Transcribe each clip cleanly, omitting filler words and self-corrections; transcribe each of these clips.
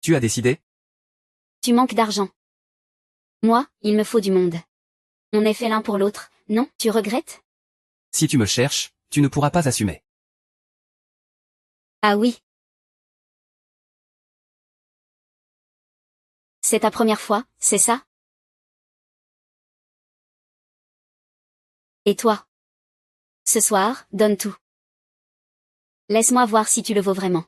Tu as décidé? Tu manques d'argent. Moi, il me faut du monde. On est fait l'un pour l'autre, non? Tu regrettes? Si tu me cherches, tu ne pourras pas assumer. Ah oui. C'est ta première fois, c'est ça? Et toi? Ce soir, donne tout. Laisse-moi voir si tu le vaux vraiment.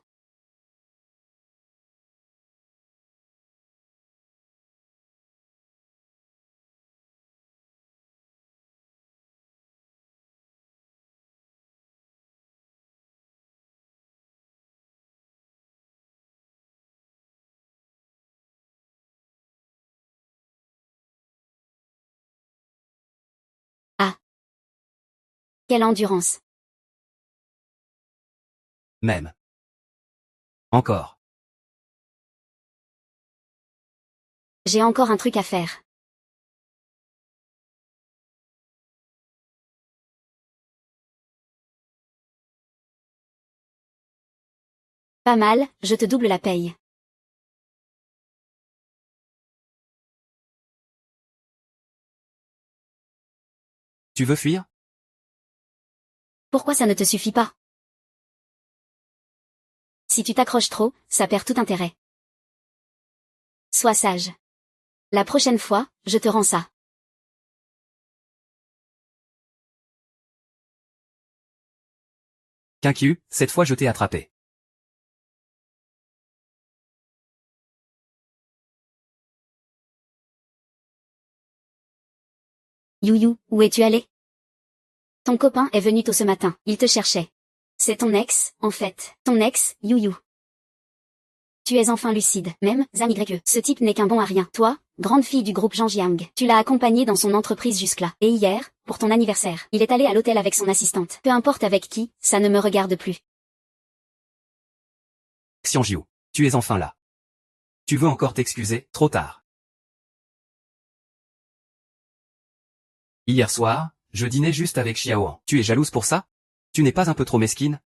Ah. Quelle endurance. Même. Encore. J'ai encore un truc à faire. Pas mal, je te double la paye. Tu veux fuir? Pourquoi ça ne te suffit pas? Si tu t'accroches trop, ça perd tout intérêt. Sois sage. La prochaine fois, je te rends ça. Quinquiu, cette fois je t'ai attrapé. Youyou, où es-tu allé? Ton copain est venu tôt ce matin, il te cherchait. C'est ton ex, en fait. Ton ex, Youyou. Tu es enfin lucide, même, Zhang YE. Ce type n'est qu'un bon à rien. Toi, grande fille du groupe Zhang Jiang, tu l'as accompagné dans son entreprise jusque-là. Et hier, pour ton anniversaire, il est allé à l'hôtel avec son assistante. Peu importe avec qui, ça ne me regarde plus. Xianjiu, tu es enfin là. Tu veux encore t'excuser? Trop tard. Hier soir, je dînais juste avec Xiaoan. Tu es jalouse pour ça? Tu n'es pas un peu trop mesquine?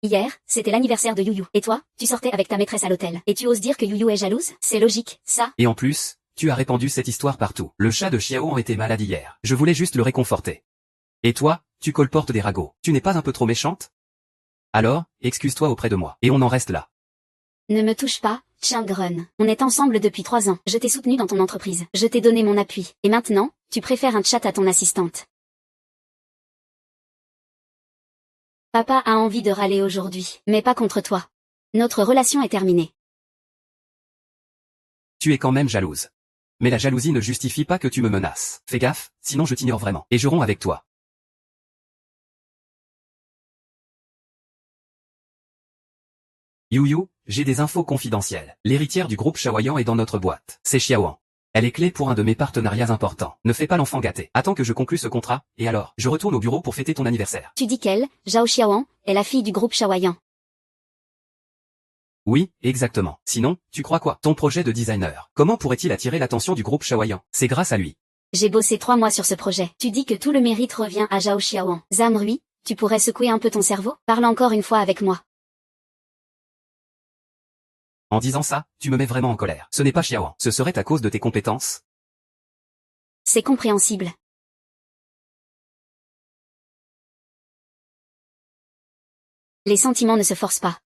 Hier, c'était l'anniversaire de Youyou. Et toi, tu sortais avec ta maîtresse à l'hôtel. Et tu oses dire que Youyou est jalouse? C'est logique, ça. Et en plus, tu as répandu cette histoire partout. Le chat de Xiaoan était malade hier. Je voulais juste le réconforter. Et toi, tu colportes des ragots. Tu n'es pas un peu trop méchante? Alors, excuse-toi auprès de moi. Et on en reste là. Ne me touche pas, Changren. On est ensemble depuis 3 ans. Je t'ai soutenu dans ton entreprise. Je t'ai donné mon appui. Et maintenant, tu préfères un chat à ton assistante. Papa a envie de râler aujourd'hui, mais pas contre toi. Notre relation est terminée. Tu es quand même jalouse. Mais la jalousie ne justifie pas que tu me menaces. Fais gaffe, sinon je t'ignore vraiment. Et je romps avec toi. Youyou, j'ai des infos confidentielles. L'héritière du groupe Shaoyan est dans notre boîte. C'est Xiaoan. Elle est clé pour un de mes partenariats importants. Ne fais pas l'enfant gâté. Attends que je conclue ce contrat, et alors, je retourne au bureau pour fêter ton anniversaire. Tu dis qu'elle, Zhao Xiaoan, est la fille du groupe Shaoyan. Oui, exactement. Sinon, tu crois quoi? Ton projet de designer. Comment pourrait-il attirer l'attention du groupe Shaoyan? C'est grâce à lui. J'ai bossé 3 mois sur ce projet. Tu dis que tout le mérite revient à Zhao Xiaoan. Zamrui, tu pourrais secouer un peu ton cerveau? Parle encore une fois avec moi. En disant ça, tu me mets vraiment en colère. Ce n'est pas Xiaoan. Ce serait à cause de tes compétences? C'est compréhensible. Les sentiments ne se forcent pas.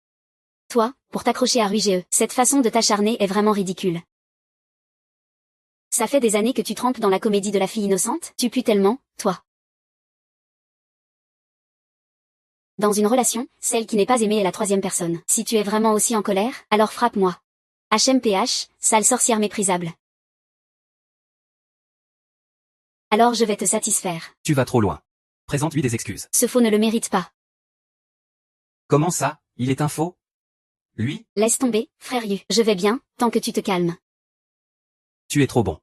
Toi, pour t'accrocher à Ruige, cette façon de t'acharner est vraiment ridicule. Ça fait des années que tu trempes dans la comédie de la fille innocente, tu pues tellement, toi. Dans une relation, celle qui n'est pas aimée est la 3e personne. Si tu es vraiment aussi en colère, alors frappe-moi. HMPH, sale sorcière méprisable. Alors je vais te satisfaire. Tu vas trop loin. Présente-lui des excuses. Ce faux ne le mérite pas. Comment ça? Il est un faux? Lui? Laisse tomber, frère Yu. Je vais bien, tant que tu te calmes. Tu es trop bon.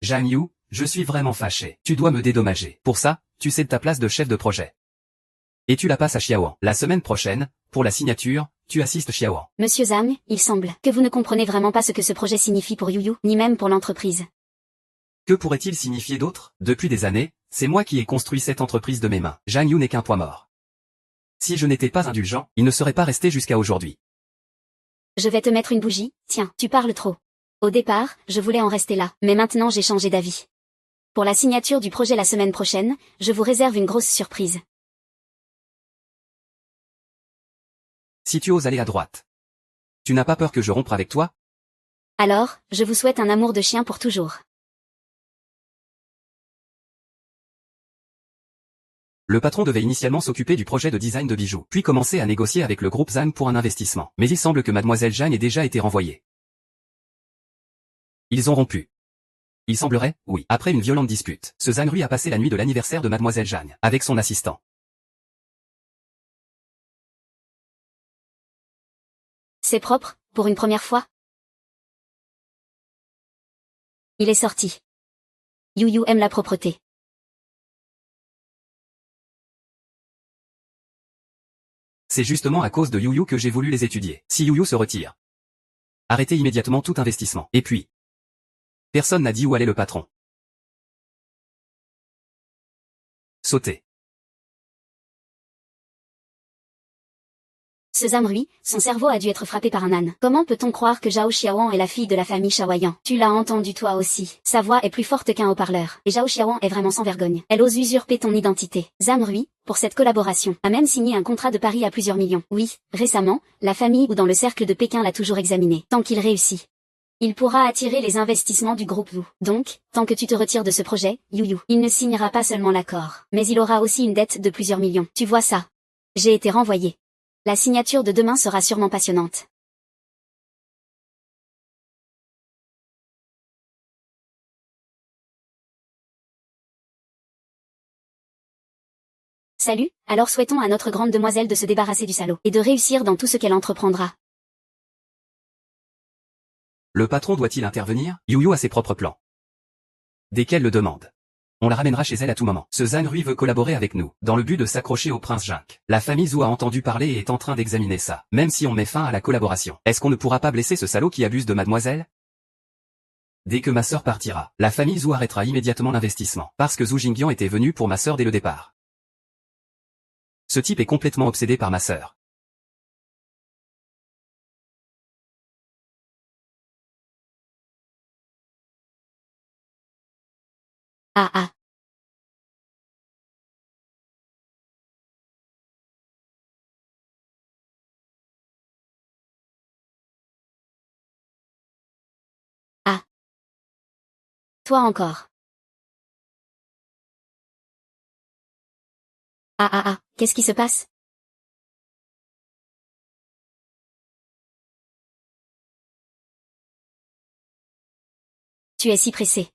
Zhang Yu, je suis vraiment fâché. Tu dois me dédommager. Pour ça, tu cèdes ta place de chef de projet. Et tu la passes à Xiaoan. La semaine prochaine, pour la signature, tu assistes Xiaoan. Monsieur Zhang, il semble que vous ne comprenez vraiment pas ce que ce projet signifie pour Youyou, ni même pour l'entreprise. Que pourrait-il signifier d'autre? Depuis des années, c'est moi qui ai construit cette entreprise de mes mains. Zhang Yu n'est qu'un poids mort. Si je n'étais pas indulgent, il ne serait pas resté jusqu'à aujourd'hui. Je vais te mettre une bougie, tiens, tu parles trop. Au départ, je voulais en rester là, mais maintenant j'ai changé d'avis. Pour la signature du projet la semaine prochaine, je vous réserve une grosse surprise. Si tu oses aller à droite. Tu n'as pas peur que je rompe avec toi? Alors, je vous souhaite un amour de chien pour toujours. Le patron devait initialement s'occuper du projet de design de bijoux, puis commencer à négocier avec le groupe Zhang pour un investissement. Mais il semble que Mademoiselle Zhang ait déjà été renvoyée. Ils ont rompu. Il semblerait, oui, après une violente dispute, ce Zhang Rui a passé la nuit de l'anniversaire de Mademoiselle Zhang, avec son assistant. C'est propre, pour une première fois. Il est sorti. Yu Yu aime la propreté. C'est justement à cause de Yu Yu que j'ai voulu les étudier. Si Yu Yu se retire, arrêtez immédiatement tout investissement. Et puis, personne n'a dit où allait le patron. Sautez. Ce Zhang Rui, son cerveau a dû être frappé par un âne. Comment peut-on croire que Zhao Xiaoan est la fille de la famille Shaoyan? Tu l'as entendu toi aussi. Sa voix est plus forte qu'un haut-parleur. Et Zhao Xiaoan est vraiment sans vergogne. Elle ose usurper ton identité. Zhang Rui, pour cette collaboration, a même signé un contrat de pari à plusieurs millions. Oui, récemment, la famille ou dans le cercle de Pékin l'a toujours examiné. Tant qu'il réussit, il pourra attirer les investissements du groupe Wu. Donc, tant que tu te retires de ce projet, Yu Yu, il ne signera pas seulement l'accord, mais il aura aussi une dette de plusieurs millions. Tu vois ça? J'ai été renvoyé. La signature de demain sera sûrement passionnante. Salut, alors souhaitons à notre grande demoiselle de se débarrasser du salaud, et de réussir dans tout ce qu'elle entreprendra. Le patron doit-il intervenir? Yu Yu a ses propres plans. Dès qu'elle le demande, on la ramènera chez elle à tout moment. Ce Zhang Rui veut collaborer avec nous, dans le but de s'accrocher au prince Jing. La famille Zhou a entendu parler et est en train d'examiner ça, même si on met fin à la collaboration. Est-ce qu'on ne pourra pas blesser ce salaud qui abuse de mademoiselle? Dès que ma sœur partira, la famille Zhou arrêtera immédiatement l'investissement, parce que Zhu Jingyan était venu pour ma sœur dès le départ. Ce type est complètement obsédé par ma sœur. Ah ah. Ah. Toi encore. Ah ah ah, qu'est-ce qui se passe? Tu es si pressé.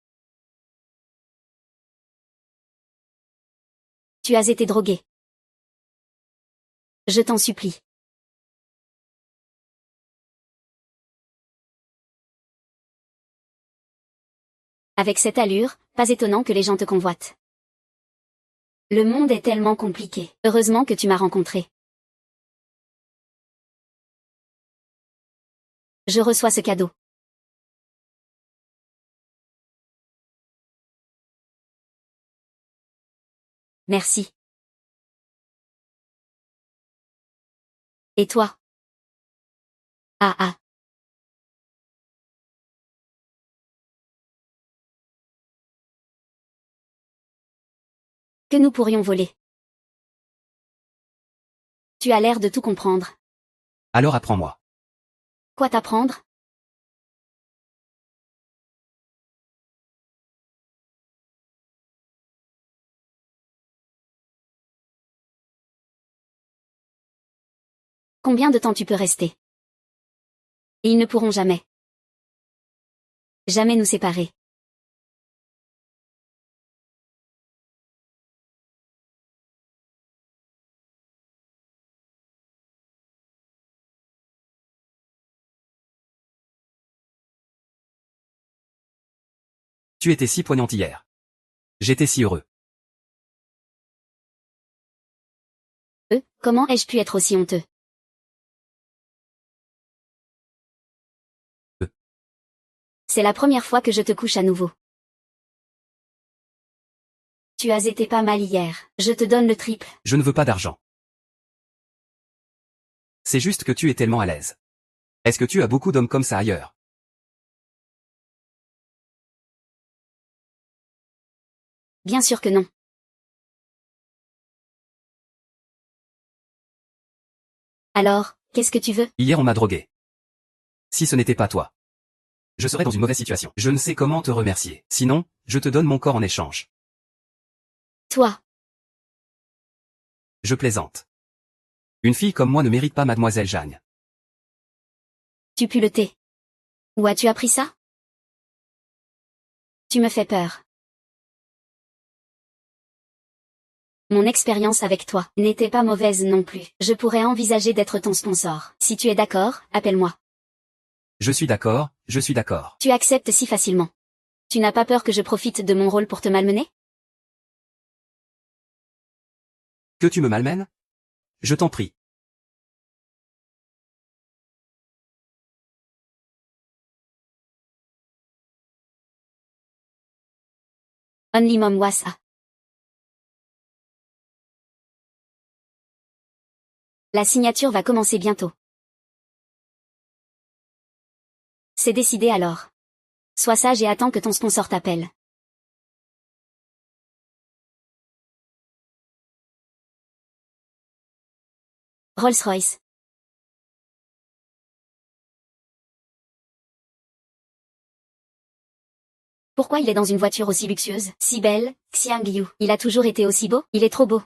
Tu as été drogué. Je t'en supplie. Avec cette allure, pas étonnant que les gens te convoitent. Le monde est tellement compliqué. Heureusement que tu m'as rencontré. Je reçois ce cadeau. Merci. Et toi? Ah ah. Que nous pourrions voler. Tu as l'air de tout comprendre. Alors apprends-moi. Quoi t'apprendre? Combien de temps tu peux rester? Et ils ne pourront jamais. Jamais nous séparer. Tu étais si poignante hier. J'étais si heureux. Comment ai-je pu être aussi honteux? C'est la première fois que je te couche à nouveau. Tu as été pas mal hier. Je te donne le triple. Je ne veux pas d'argent. C'est juste que tu es tellement à l'aise. Est-ce que tu as beaucoup d'hommes comme ça ailleurs? Bien sûr que non. Alors, qu'est-ce que tu veux? Hier on m'a drogué. Si ce n'était pas toi, je serais dans une mauvaise situation. Je ne sais comment te remercier. Sinon, je te donne mon corps en échange. Toi. Je plaisante. Une fille comme moi ne mérite pas mademoiselle Jeanne. Tu pues le thé. Où as-tu appris ça? Tu me fais peur. Mon expérience avec toi n'était pas mauvaise non plus. Je pourrais envisager d'être ton sponsor. Si tu es d'accord, appelle-moi. Je suis d'accord, je suis d'accord. Tu acceptes si facilement. Tu n'as pas peur que je profite de mon rôle pour te malmener? Que tu me malmènes? Je t'en prie. Only Mom Wassa. La signature va commencer bientôt. C'est décidé alors. Sois sage et attends que ton sponsor t'appelle. Rolls-Royce. Pourquoi il est dans une voiture aussi luxueuse, si belle, Xiang Yu? Il a toujours été aussi beau? Il est trop beau.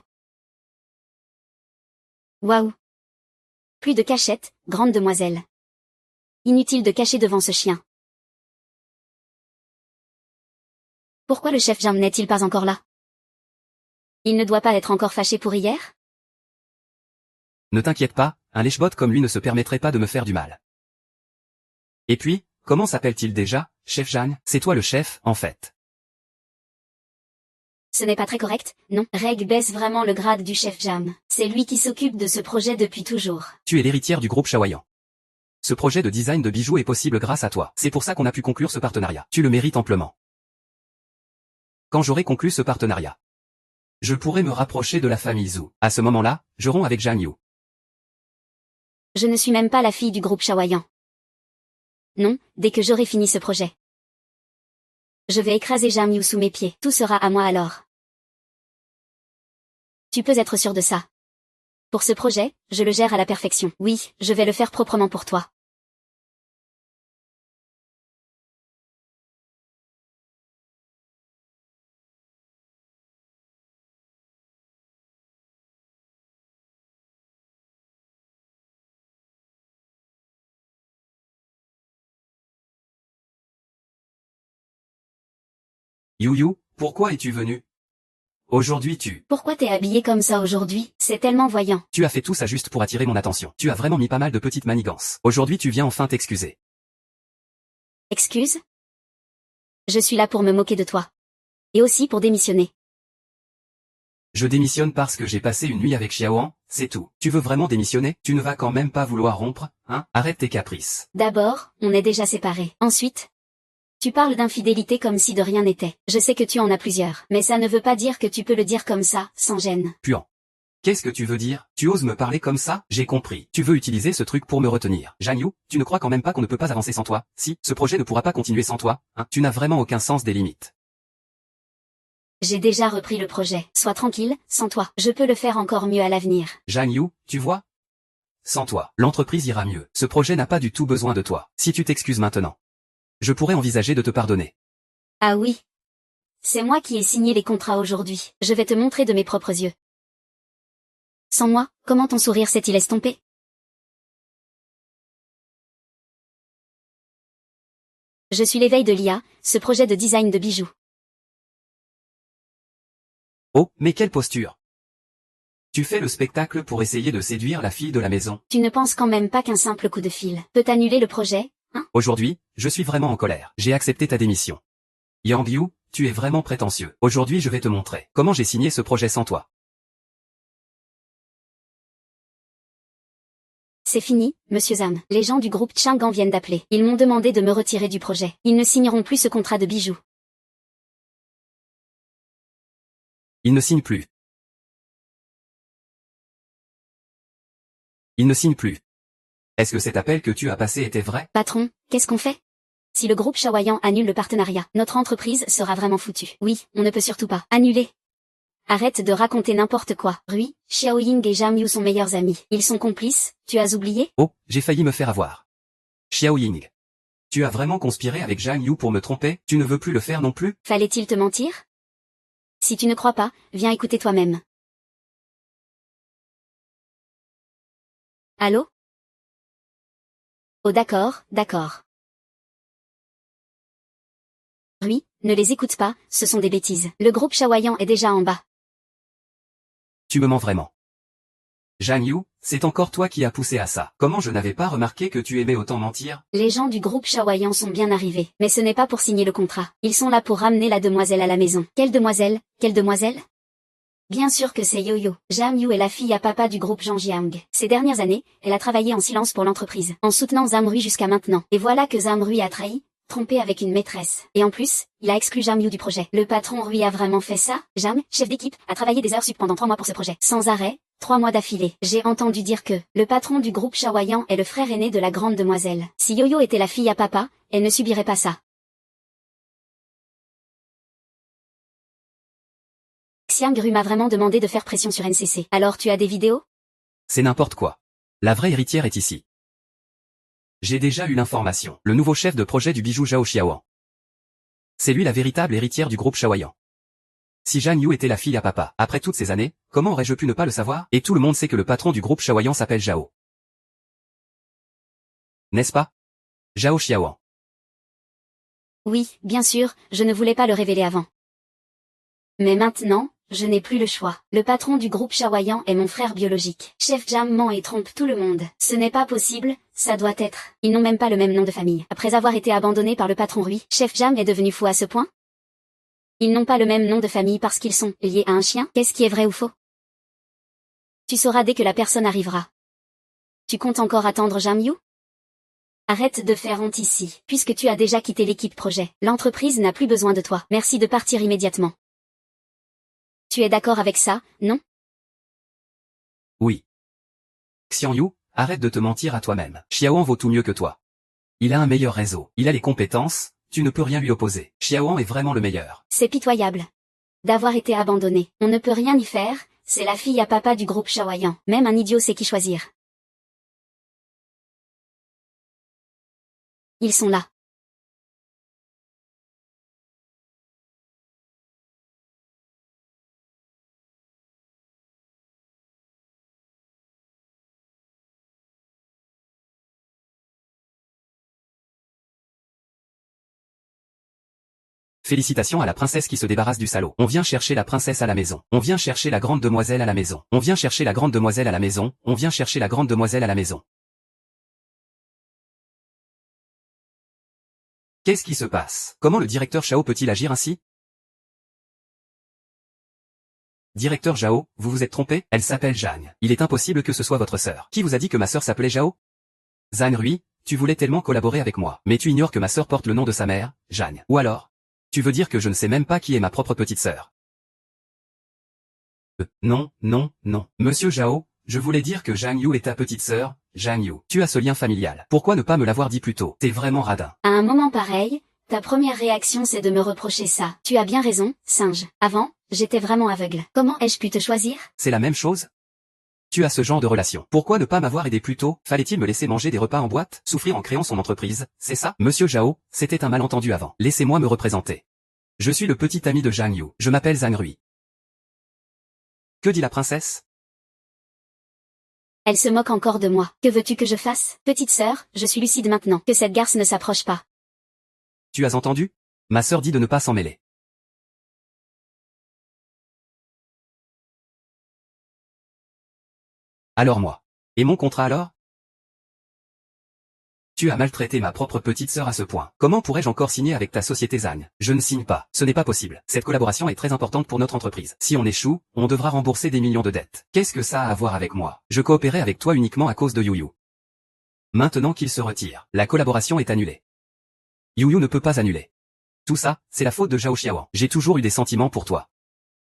Waouh. Plus de cachette, grande demoiselle. Inutile de cacher devant ce chien. Pourquoi le chef Jam n'est-il pas encore là? Il ne doit pas être encore fâché pour hier? Ne t'inquiète pas, un lèche-botte comme lui ne se permettrait pas de me faire du mal. Et puis, comment s'appelle-t-il déjà, chef Jeanne? C'est toi le chef, en fait. Ce n'est pas très correct, non? Reg baisse vraiment le grade du chef Jam. C'est lui qui s'occupe de ce projet depuis toujours. Tu es l'héritière du groupe Chaoyan. Ce projet de design de bijoux est possible grâce à toi. C'est pour ça qu'on a pu conclure ce partenariat. Tu le mérites amplement. Quand j'aurai conclu ce partenariat, je pourrai me rapprocher de la famille Zhou. À ce moment-là, je romps avec Zhang Yu. Je ne suis même pas la fille du groupe Chaoyan. Non, dès que j'aurai fini ce projet. Je vais écraser Zhang Yu sous mes pieds. Tout sera à moi alors. Tu peux être sûr de ça. Pour ce projet, je le gère à la perfection. Oui, je vais le faire proprement pour toi. Yu Yu, pourquoi es-tu venu? Aujourd'hui Pourquoi t'es habillé comme ça aujourd'hui? C'est tellement voyant. tu as fait tout ça juste pour attirer mon attention. Tu as vraiment mis pas mal de petites manigances. Aujourd'hui tu viens enfin t'excuser. Excuse? Je suis là pour me moquer de toi. Et aussi pour démissionner. Je démissionne parce que j'ai passé une nuit avec Xiaoan, c'est tout. Tu veux vraiment démissionner? Tu ne vas quand même pas vouloir rompre, hein? Arrête tes caprices. D'abord, on est déjà séparés. Ensuite, tu parles d'infidélité comme si de rien n'était. Je sais que tu en as plusieurs. Mais ça ne veut pas dire que tu peux le dire comme ça, sans gêne. Puant. Qu'est-ce que tu veux dire? Tu oses me parler comme ça? J'ai compris. Tu veux utiliser ce truc pour me retenir. Zhang Yu, tu ne crois quand même pas qu'on ne peut pas avancer sans toi? Si, ce projet ne pourra pas continuer sans toi, hein? Tu n'as vraiment aucun sens des limites. J'ai déjà repris le projet. Sois tranquille, sans toi. Je peux le faire encore mieux à l'avenir. Zhang Yu, tu vois? Sans toi, l'entreprise ira mieux. Ce projet n'a pas du tout besoin de toi. Si tu t'excuses maintenant, je pourrais envisager de te pardonner. Ah oui. C'est moi qui ai signé les contrats aujourd'hui. Je vais te montrer de mes propres yeux. Sans moi, comment ton sourire s'est-il estompé? Je suis l'éveil de l'IA, ce projet de design de bijoux. Oh, mais quelle posture! Tu fais le spectacle pour essayer de séduire la fille de la maison. Tu ne penses quand même pas qu'un simple coup de fil peut annuler le projet, hein? Aujourd'hui, je suis vraiment en colère. J'ai accepté ta démission. Yang Yu, tu es vraiment prétentieux. Aujourd'hui je vais te montrer comment j'ai signé ce projet sans toi. C'est fini, monsieur Zhang. Les gens du groupe Chang'an viennent d'appeler. Ils m'ont demandé de me retirer du projet. Ils ne signeront plus ce contrat de bijoux. Il ne signe plus. Il ne signe plus. Est-ce que cet appel que tu as passé était vrai? Patron, qu'est-ce qu'on fait? Si le groupe Shaoyan annule le partenariat, notre entreprise sera vraiment foutue. Oui, on ne peut surtout pas annuler. Arrête de raconter n'importe quoi. Rui, Xiaoying et Zhang Yu sont meilleurs amis. Ils sont complices, tu as oublié? Oh, j'ai failli me faire avoir. Xiao Ying. Tu as vraiment conspiré avec Zhang Yu pour me tromper? Tu ne veux plus le faire non plus? Fallait-il te mentir? Si tu ne crois pas, viens écouter toi-même. Allô? Oh d'accord, d'accord. Rui, ne les écoute pas, ce sont des bêtises. Le groupe Shaoyan est déjà en bas. Tu me mens vraiment. Zhang Yu, c'est encore toi qui as poussé à ça. Comment je n'avais pas remarqué que tu aimais autant mentir? Les gens du groupe Shaoyan sont bien arrivés, mais ce n'est pas pour signer le contrat. Ils sont là pour ramener la demoiselle à la maison. Quelle demoiselle? Quelle demoiselle? Bien sûr que c'est Yo-Yo. Zhang Yu est la fille à papa du groupe Zhangjiang. Ces dernières années, elle a travaillé en silence pour l'entreprise, en soutenant Zhang Rui jusqu'à maintenant. Et voilà que Zhang Rui a trahi, trompé avec une maîtresse. Et en plus, il a exclu Zhang Yu du projet. Le patron Rui a vraiment fait ça? Zhang, chef d'équipe, a travaillé des heures sup pendant 3 mois pour ce projet. Sans arrêt, 3 mois d'affilée. J'ai entendu dire que le patron du groupe Shaoyan est le frère aîné de la grande demoiselle. Si Yo-Yo était la fille à papa, elle ne subirait pas ça. Xiang Ru m'a vraiment demandé de faire pression sur NCC. Alors tu as des vidéos? C'est n'importe quoi. La vraie héritière est ici. J'ai déjà eu l'information. Le nouveau chef de projet du bijou Zhao Xiaoan. C'est lui la véritable héritière du groupe Shaoyan. Si Zhang Yu était la fille à papa, après toutes ces années, comment aurais-je pu ne pas le savoir? Et tout le monde sait que le patron du groupe Shaoyan s'appelle Zhao. N'est-ce pas? Zhao Xiaoan. Oui, bien sûr, je ne voulais pas le révéler avant. Mais maintenant, je n'ai plus le choix. Le patron du groupe Shaoyan est mon frère biologique. Chef Jam ment et trompe tout le monde. Ce n'est pas possible, ça doit être. Ils n'ont même pas le même nom de famille. Après avoir été abandonnés par le patron Rui, Chef Jam est devenu fou à ce point? Ils n'ont pas le même nom de famille parce qu'ils sont liés à un chien? Qu'est-ce qui est vrai ou faux? Tu sauras dès que la personne arrivera. Tu comptes encore attendre Zhang Yu? Arrête de faire honte ici, puisque tu as déjà quitté l'équipe projet. L'entreprise n'a plus besoin de toi. Merci de partir immédiatement. Tu es d'accord avec ça, non? Oui. Xiang Yu, arrête de te mentir à toi-même. Xiaoan vaut tout mieux que toi. Il a un meilleur réseau. Il a les compétences, tu ne peux rien lui opposer. Xiaoan est vraiment le meilleur. C'est pitoyable. D'avoir été abandonné. On ne peut rien y faire, c'est la fille à papa du groupe Shaoyan. Même un idiot sait qui choisir. Ils sont là. Félicitations à la princesse qui se débarrasse du salaud. On vient chercher la princesse à la maison. On vient chercher la grande demoiselle à la maison. On vient chercher la grande demoiselle à la maison. On vient chercher la grande demoiselle à la maison. Qu'est-ce qui se passe? Comment le directeur Shao peut-il agir ainsi? Directeur Zhao, vous vous êtes trompé? Elle s'appelle Jeanne. Il est impossible que ce soit votre sœur. Qui vous a dit que ma sœur s'appelait Zhao? Zhang Rui, tu voulais tellement collaborer avec moi. Mais tu ignores que ma sœur porte le nom de sa mère, Jeanne. Ou alors? Tu veux dire que je ne sais même pas qui est ma propre petite sœur? Non, non, non. Monsieur Zhao, je voulais dire que Zhang Yu est ta petite sœur, Zhang Yu. Tu as ce lien familial. Pourquoi ne pas me l'avoir dit plus tôt? T'es vraiment radin. À un moment pareil, ta première réaction c'est de me reprocher ça. Tu as bien raison, singe. Avant, j'étais vraiment aveugle. Comment ai-je pu te choisir? C'est la même chose? Tu as ce genre de relation. Pourquoi ne pas m'avoir aidé plus tôt? Fallait-il me laisser manger des repas en boîte? Souffrir en créant son entreprise? C'est ça? Monsieur Zhao, c'était un malentendu avant. Laissez-moi me représenter. Je suis le petit ami de Zhang Yu. Je m'appelle Zhang Rui. Que dit la princesse? Elle se moque encore de moi. Que veux-tu que je fasse? Petite sœur, je suis lucide maintenant. Que cette garce ne s'approche pas. Tu as entendu? Ma sœur dit de ne pas s'en mêler. Alors moi. Et mon contrat alors? Tu as maltraité ma propre petite sœur à ce point. Comment pourrais-je encore signer avec ta société Zhang? Je ne signe pas. Ce n'est pas possible. Cette collaboration est très importante pour notre entreprise. Si on échoue, on devra rembourser des millions de dettes. Qu'est-ce que ça a à voir avec moi? Je coopérais avec toi uniquement à cause de Yu Yu. Maintenant qu'il se retire, la collaboration est annulée. Yu Yu ne peut pas annuler. Tout ça, c'est la faute de Zhao Xiaoan. J'ai toujours eu des sentiments pour toi.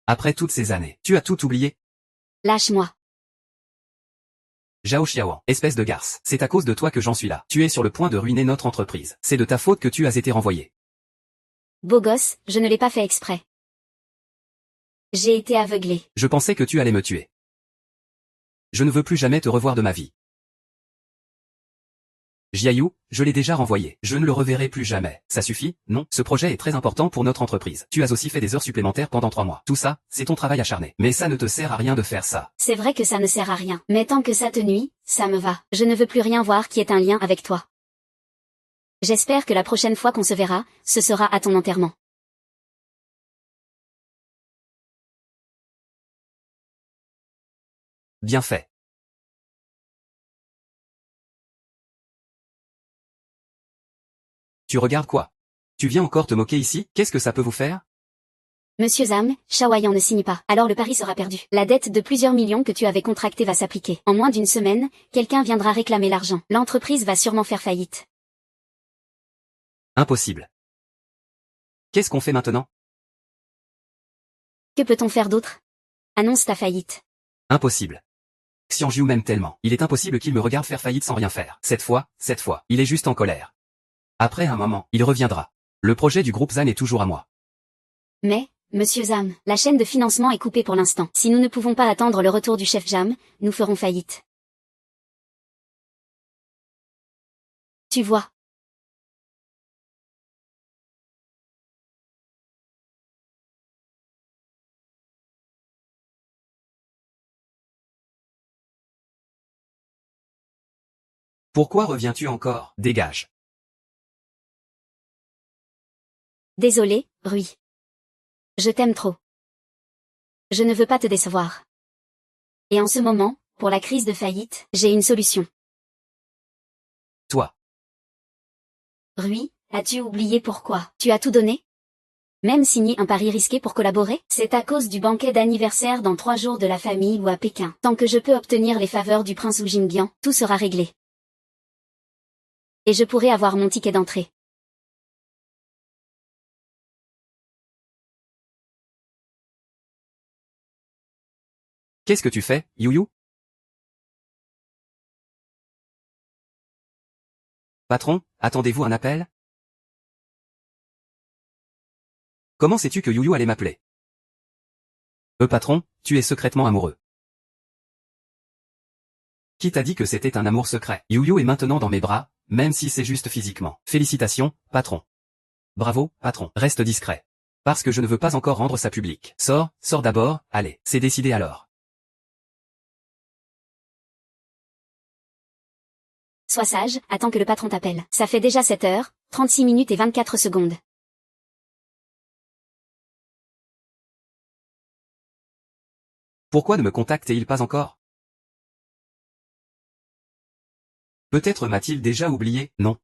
Après toutes ces années, tu as tout oublié? Lâche-moi. Zhao Xiaoan, espèce de garce, c'est à cause de toi que j'en suis là. Tu es sur le point de ruiner notre entreprise. C'est de ta faute que tu as été renvoyé. Beau gosse, je ne l'ai pas fait exprès. J'ai été aveuglé. Je pensais que tu allais me tuer. Je ne veux plus jamais te revoir de ma vie. Jiayu, je l'ai déjà renvoyé. Je ne le reverrai plus jamais. Ça suffit, non? Ce projet est très important pour notre entreprise. Tu as aussi fait des heures supplémentaires pendant 3 mois. Tout ça, c'est ton travail acharné. Mais ça ne te sert à rien de faire ça. C'est vrai que ça ne sert à rien. Mais tant que ça te nuit, ça me va. Je ne veux plus rien voir qui ait un lien avec toi. J'espère que la prochaine fois qu'on se verra, ce sera à ton enterrement. Bien fait. Tu regardes quoi? Tu viens encore te moquer ici? Qu'est-ce que ça peut vous faire? Monsieur Zhang, Shaoyan ne signe pas. Alors le pari sera perdu. La dette de plusieurs millions que tu avais contractée va s'appliquer. En moins d'une semaine, quelqu'un viendra réclamer l'argent. L'entreprise va sûrement faire faillite. Impossible. Qu'est-ce qu'on fait maintenant? Que peut-on faire d'autre? Annonce ta faillite. Impossible. Xianju m'aime tellement. Il est impossible qu'il me regarde faire faillite sans rien faire. Cette fois, il est juste en colère. Après un moment, il reviendra. Le projet du groupe Zan est toujours à moi. Mais, Monsieur Zhang, la chaîne de financement est coupée pour l'instant. Si nous ne pouvons pas attendre le retour du chef Jam, nous ferons faillite. Tu vois. Pourquoi reviens-tu encore? Dégage. Désolé, Rui. Je t'aime trop. Je ne veux pas te décevoir. Et en ce moment, pour la crise de faillite, j'ai une solution. Toi. Rui, as-tu oublié pourquoi tu as tout donné? Même signé un pari risqué pour collaborer? C'est à cause du banquet d'anniversaire dans 3 jours de la famille ou à Pékin. Tant que je peux obtenir les faveurs du prince Wu Jingbian, tout sera réglé. Et je pourrai avoir mon ticket d'entrée. Qu'est-ce que tu fais, Yuyu? Patron, attendez-vous un appel? Comment sais-tu que Yuyu allait m'appeler? Patron, tu es secrètement amoureux. Qui t'a dit que c'était un amour secret? Yuyu est maintenant dans mes bras, même si c'est juste physiquement. Félicitations, patron. Bravo, patron. Reste discret. Parce que je ne veux pas encore rendre ça public. Sors d'abord, allez, c'est décidé alors. Sois sage, attends que le patron t'appelle. Ça fait déjà 7 heures, 36 minutes et 24 secondes. Pourquoi ne me contacte-t-il pas encore? Peut-être m'a-t-il déjà oublié, non?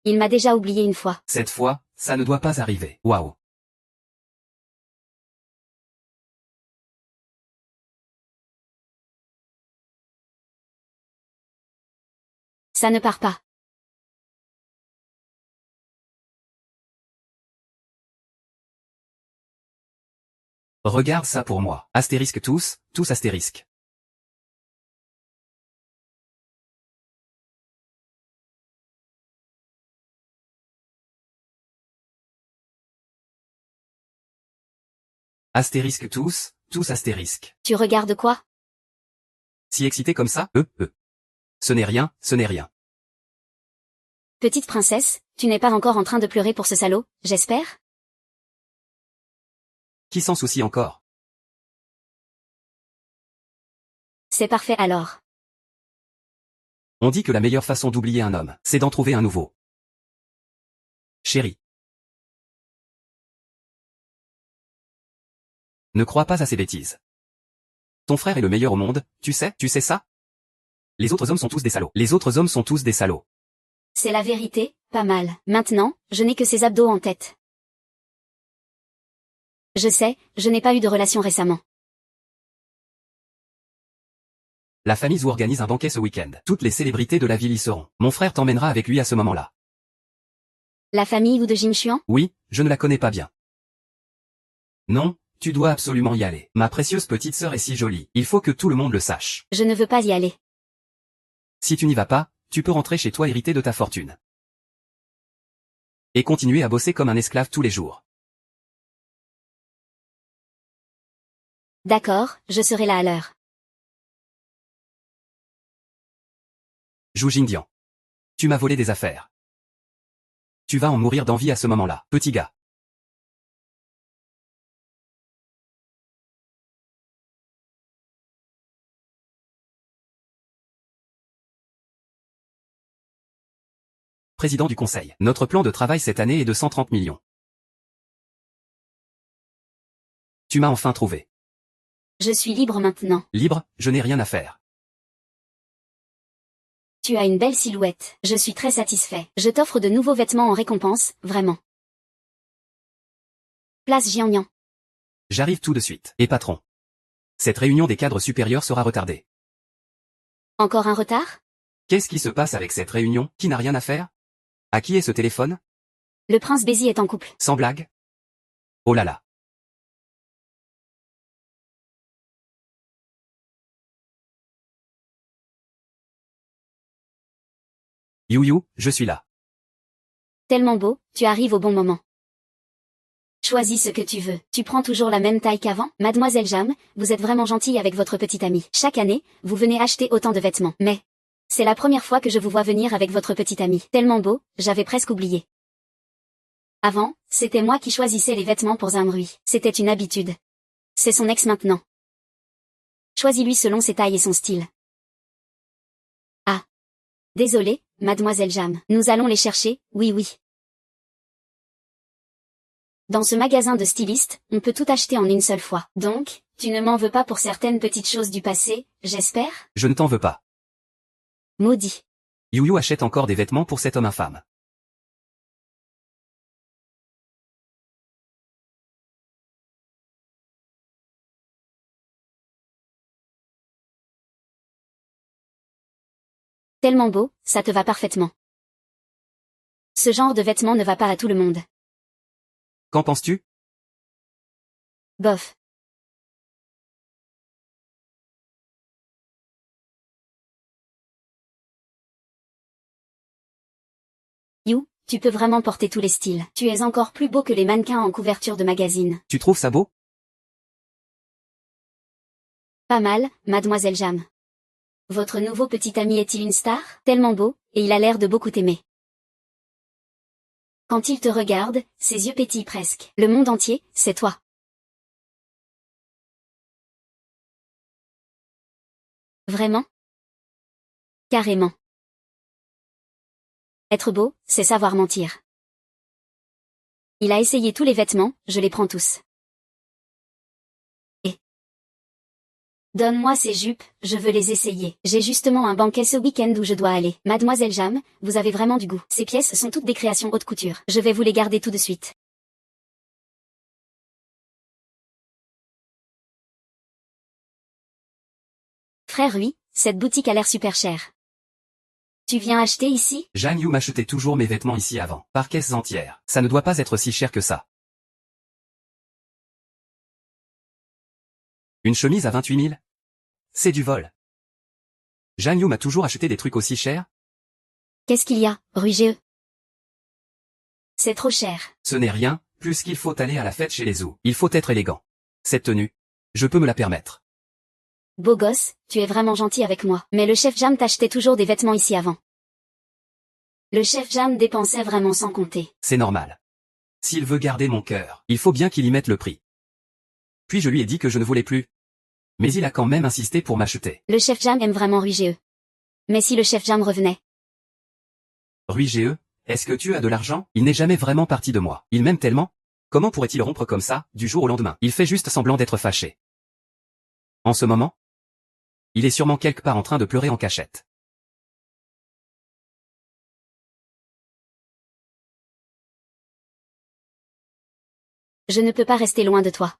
Il m'a déjà oublié une fois. Cette fois, ça ne doit pas arriver. Waouh. Ça ne part pas. Regarde ça pour moi. Astérisque tous astérisque. Astérisque tous astérisque. Tu regardes quoi? Si excité comme ça, Ce n'est rien, ce n'est rien. Petite princesse, tu n'es pas encore en train de pleurer pour ce salaud, j'espère? Qui s'en soucie encore? C'est parfait alors. On dit que la meilleure façon d'oublier un homme, c'est d'en trouver un nouveau. Chérie. Ne crois pas à ces bêtises. Ton frère est le meilleur au monde, tu sais ça? Les autres hommes sont tous des salauds. Les autres hommes sont tous des salauds. C'est la vérité, pas mal. Maintenant, je n'ai que ces abdos en tête. Je sais, je n'ai pas eu de relation récemment. La famille Zhou organise un banquet ce week-end. Toutes les célébrités de la ville y seront. Mon frère t'emmènera avec lui à ce moment-là. La famille ou de Jin Xuan? Oui, je ne la connais pas bien. Non, tu dois absolument y aller. Ma précieuse petite sœur est si jolie. Il faut que tout le monde le sache. Je ne veux pas y aller. Si tu n'y vas pas, tu peux rentrer chez toi hériter de ta fortune. Et continuer à bosser comme un esclave tous les jours. D'accord, je serai là à l'heure. Zhu Jingdian. Tu m'as volé des affaires. Tu vas en mourir d'envie à ce moment-là, petit gars. Président du Conseil. Notre plan de travail cette année est de 130 millions. Tu m'as enfin trouvé. Je suis libre maintenant. Libre, je n'ai rien à faire. Tu as une belle silhouette. Je suis très satisfait. Je t'offre de nouveaux vêtements en récompense, vraiment. Place Jiangnan. J'arrive tout de suite. Et patron. Cette réunion des cadres supérieurs sera retardée. Encore un retard? Qu'est-ce qui se passe avec cette réunion, qui n'a rien à faire? À qui est ce téléphone? Le prince Bézi est en couple. Sans blague? Oh là là. You, je suis là. Tellement beau, tu arrives au bon moment. Choisis ce que tu veux. Tu prends toujours la même taille qu'avant? Mademoiselle Jam, vous êtes vraiment gentille avec votre petite amie. Chaque année, vous venez acheter autant de vêtements. Mais c'est la première fois que je vous vois venir avec votre petite amie. Tellement beau, j'avais presque oublié. Avant, c'était moi qui choisissais les vêtements pour Zamrui. C'était une habitude. C'est son ex maintenant. Choisis-lui selon ses tailles et son style. Ah. Désolé, Mademoiselle Jam. Nous allons les chercher, oui. Dans ce magasin de stylistes, on peut tout acheter en une seule fois. Donc, tu ne m'en veux pas pour certaines petites choses du passé, j'espère? Je ne t'en veux pas. Maudit. You achète encore des vêtements pour cet homme infâme. Tellement beau, ça te va parfaitement. Ce genre de vêtements ne va pas à tout le monde. Qu'en penses-tu? Bof. You, tu peux vraiment porter tous les styles. Tu es encore plus beau que les mannequins en couverture de magazine. Tu trouves ça beau? Pas mal, Mademoiselle Jam. Votre nouveau petit ami est-il une star? Tellement beau, et il a l'air de beaucoup t'aimer. Quand il te regarde, ses yeux pétillent presque. Le monde entier, c'est toi. Vraiment? Carrément. Être beau, c'est savoir mentir. Il a essayé tous les vêtements, je les prends tous. Et donne-moi ces jupes, je veux les essayer. J'ai justement un banquet ce week-end où je dois aller. Mademoiselle Jam, vous avez vraiment du goût. Ces pièces sont toutes des créations haute couture. Je vais vous les garder tout de suite. Frère oui, cette boutique a l'air super chère. Tu viens acheter ici? Zhang Yu m'achetait toujours mes vêtements ici avant, par caisses entières. Ça ne doit pas être si cher que ça. Une chemise à 28 000? C'est du vol. Zhang Yu m'a toujours acheté des trucs aussi chers? Qu'est-ce qu'il y a, Rugeux? C'est trop cher. Ce n'est rien, plus qu'il faut aller à la fête chez les Zhou. Il faut être élégant. Cette tenue, je peux me la permettre. Beau gosse, tu es vraiment gentil avec moi. Mais le chef Jam t'achetait toujours des vêtements ici avant. Le chef Jam dépensait vraiment sans compter. C'est normal. S'il veut garder mon cœur, il faut bien qu'il y mette le prix. Puis je lui ai dit que je ne voulais plus. Mais il a quand même insisté pour m'acheter. Le chef Jam aime vraiment Rugeux. Mais si le chef Jam revenait? Rugeux, est-ce que tu as de l'argent? Il n'est jamais vraiment parti de moi. Il m'aime tellement. Comment pourrait-il rompre comme ça, du jour au lendemain? Il fait juste semblant d'être fâché. En ce moment, il est sûrement quelque part en train de pleurer en cachette. Je ne peux pas rester loin de toi.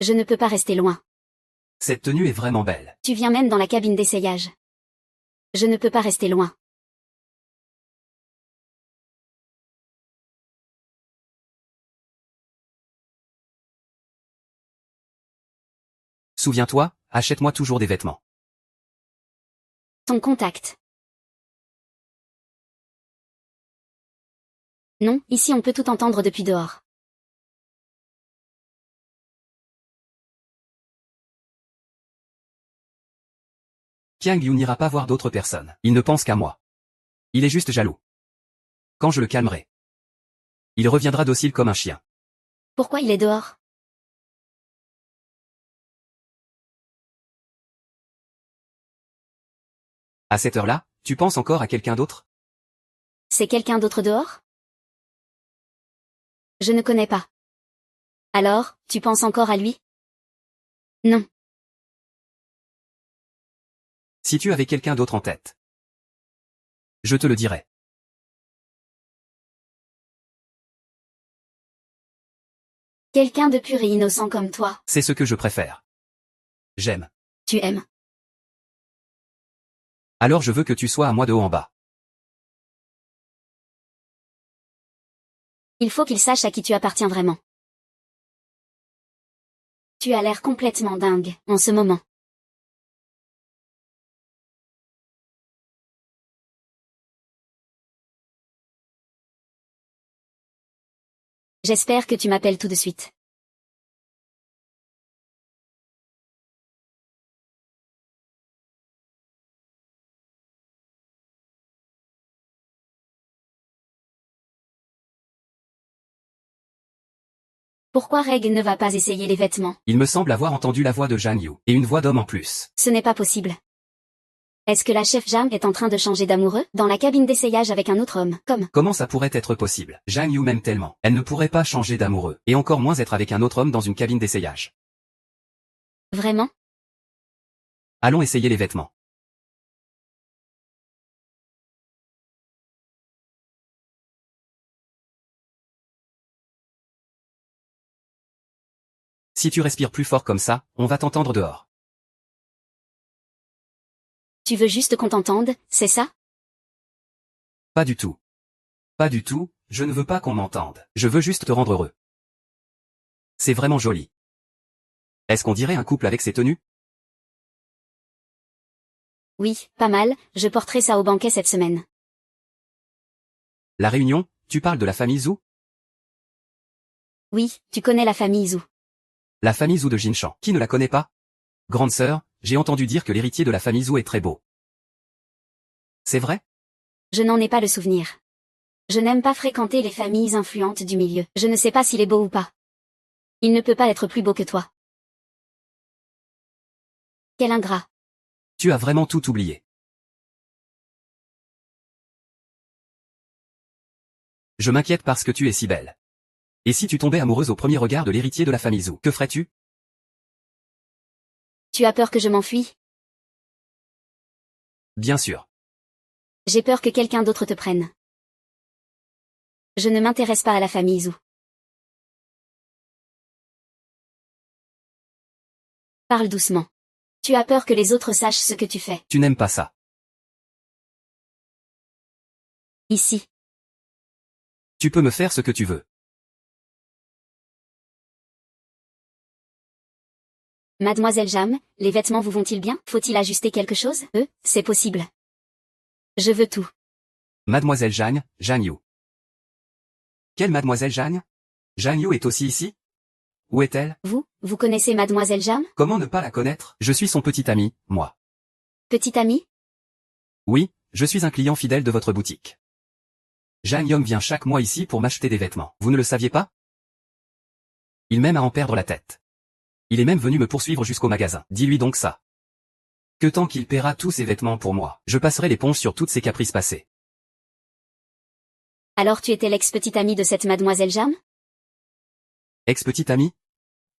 Je ne peux pas rester loin. Cette tenue est vraiment belle. Tu viens même dans la cabine d'essayage. Je ne peux pas rester loin. Souviens-toi, achète-moi toujours des vêtements. Ton contact. Non, ici on peut tout entendre depuis dehors. Qiang Yu n'ira pas voir d'autres personnes. Il ne pense qu'à moi. Il est juste jaloux. Quand je le calmerai, il reviendra docile comme un chien. Pourquoi il est dehors? À cette heure-là, tu penses encore à quelqu'un d'autre? C'est quelqu'un d'autre dehors? Je ne connais pas. Alors, tu penses encore à lui? Non. Si tu avais quelqu'un d'autre en tête, je te le dirais. Quelqu'un de pur et innocent comme toi. C'est ce que je préfère. J'aime. Tu aimes. Alors je veux que tu sois à moi de haut en bas. Il faut qu'il sache à qui tu appartiens vraiment. Tu as l'air complètement dingue, en ce moment. J'espère que tu m'appelles tout de suite. Pourquoi Reg ne va pas essayer les vêtements? Il me semble avoir entendu la voix de Zhang Yu, et une voix d'homme en plus. Ce n'est pas possible. Est-ce que la chef Jam est en train de changer d'amoureux, dans la cabine d'essayage avec un autre homme, comme... Comment ça pourrait être possible? Zhang Yu m'aime tellement. Elle ne pourrait pas changer d'amoureux, et encore moins être avec un autre homme dans une cabine d'essayage. Vraiment? Allons essayer les vêtements. Si tu respires plus fort comme ça, on va t'entendre dehors. Tu veux juste qu'on t'entende, c'est ça? Pas du tout. Pas du tout, je ne veux pas qu'on m'entende. Je veux juste te rendre heureux. C'est vraiment joli. Est-ce qu'on dirait un couple avec ces tenues? Oui, pas mal, je porterai ça au banquet cette semaine. La réunion, tu parles de la famille Zhu? Oui, tu connais la famille Zhu. La famille Zhu de Jinshan. Qui ne la connaît pas? Grande sœur, j'ai entendu dire que l'héritier de la famille Zhu est très beau. C'est vrai? Je n'en ai pas le souvenir. Je n'aime pas fréquenter les familles influentes du milieu. Je ne sais pas s'il est beau ou pas. Il ne peut pas être plus beau que toi. Quel ingrat. Tu as vraiment tout oublié. Je m'inquiète parce que tu es si belle. Et si tu tombais amoureuse au premier regard de l'héritier de la famille Zhu, que ferais-tu? Tu as peur que je m'enfuie? Bien sûr. J'ai peur que quelqu'un d'autre te prenne. Je ne m'intéresse pas à la famille Zhu. Parle doucement. Tu as peur que les autres sachent ce que tu fais. Tu n'aimes pas ça. Ici. Tu peux me faire ce que tu veux. Mademoiselle Jam, les vêtements vous vont-ils bien? Faut-il ajuster quelque chose? C'est possible. Je veux tout. Mademoiselle Jeanne, Zhang Yu. Quelle Mademoiselle Jeanne? Zhang Yu est aussi ici? Où est-elle? Vous connaissez Mademoiselle Jam? Comment ne pas la connaître? Je suis son petit ami, moi. Petite amie? Oui, je suis un client fidèle de votre boutique. Zhang Yong vient chaque mois ici pour m'acheter des vêtements. Vous ne le saviez pas? Il m'aime à en perdre la tête. Il est même venu me poursuivre jusqu'au magasin. Dis-lui donc ça. Que tant qu'il paiera tous ses vêtements pour moi, je passerai l'éponge sur toutes ses caprices passés. Alors tu étais l'ex-petite amie de cette Mademoiselle Jam? Ex-petite amie?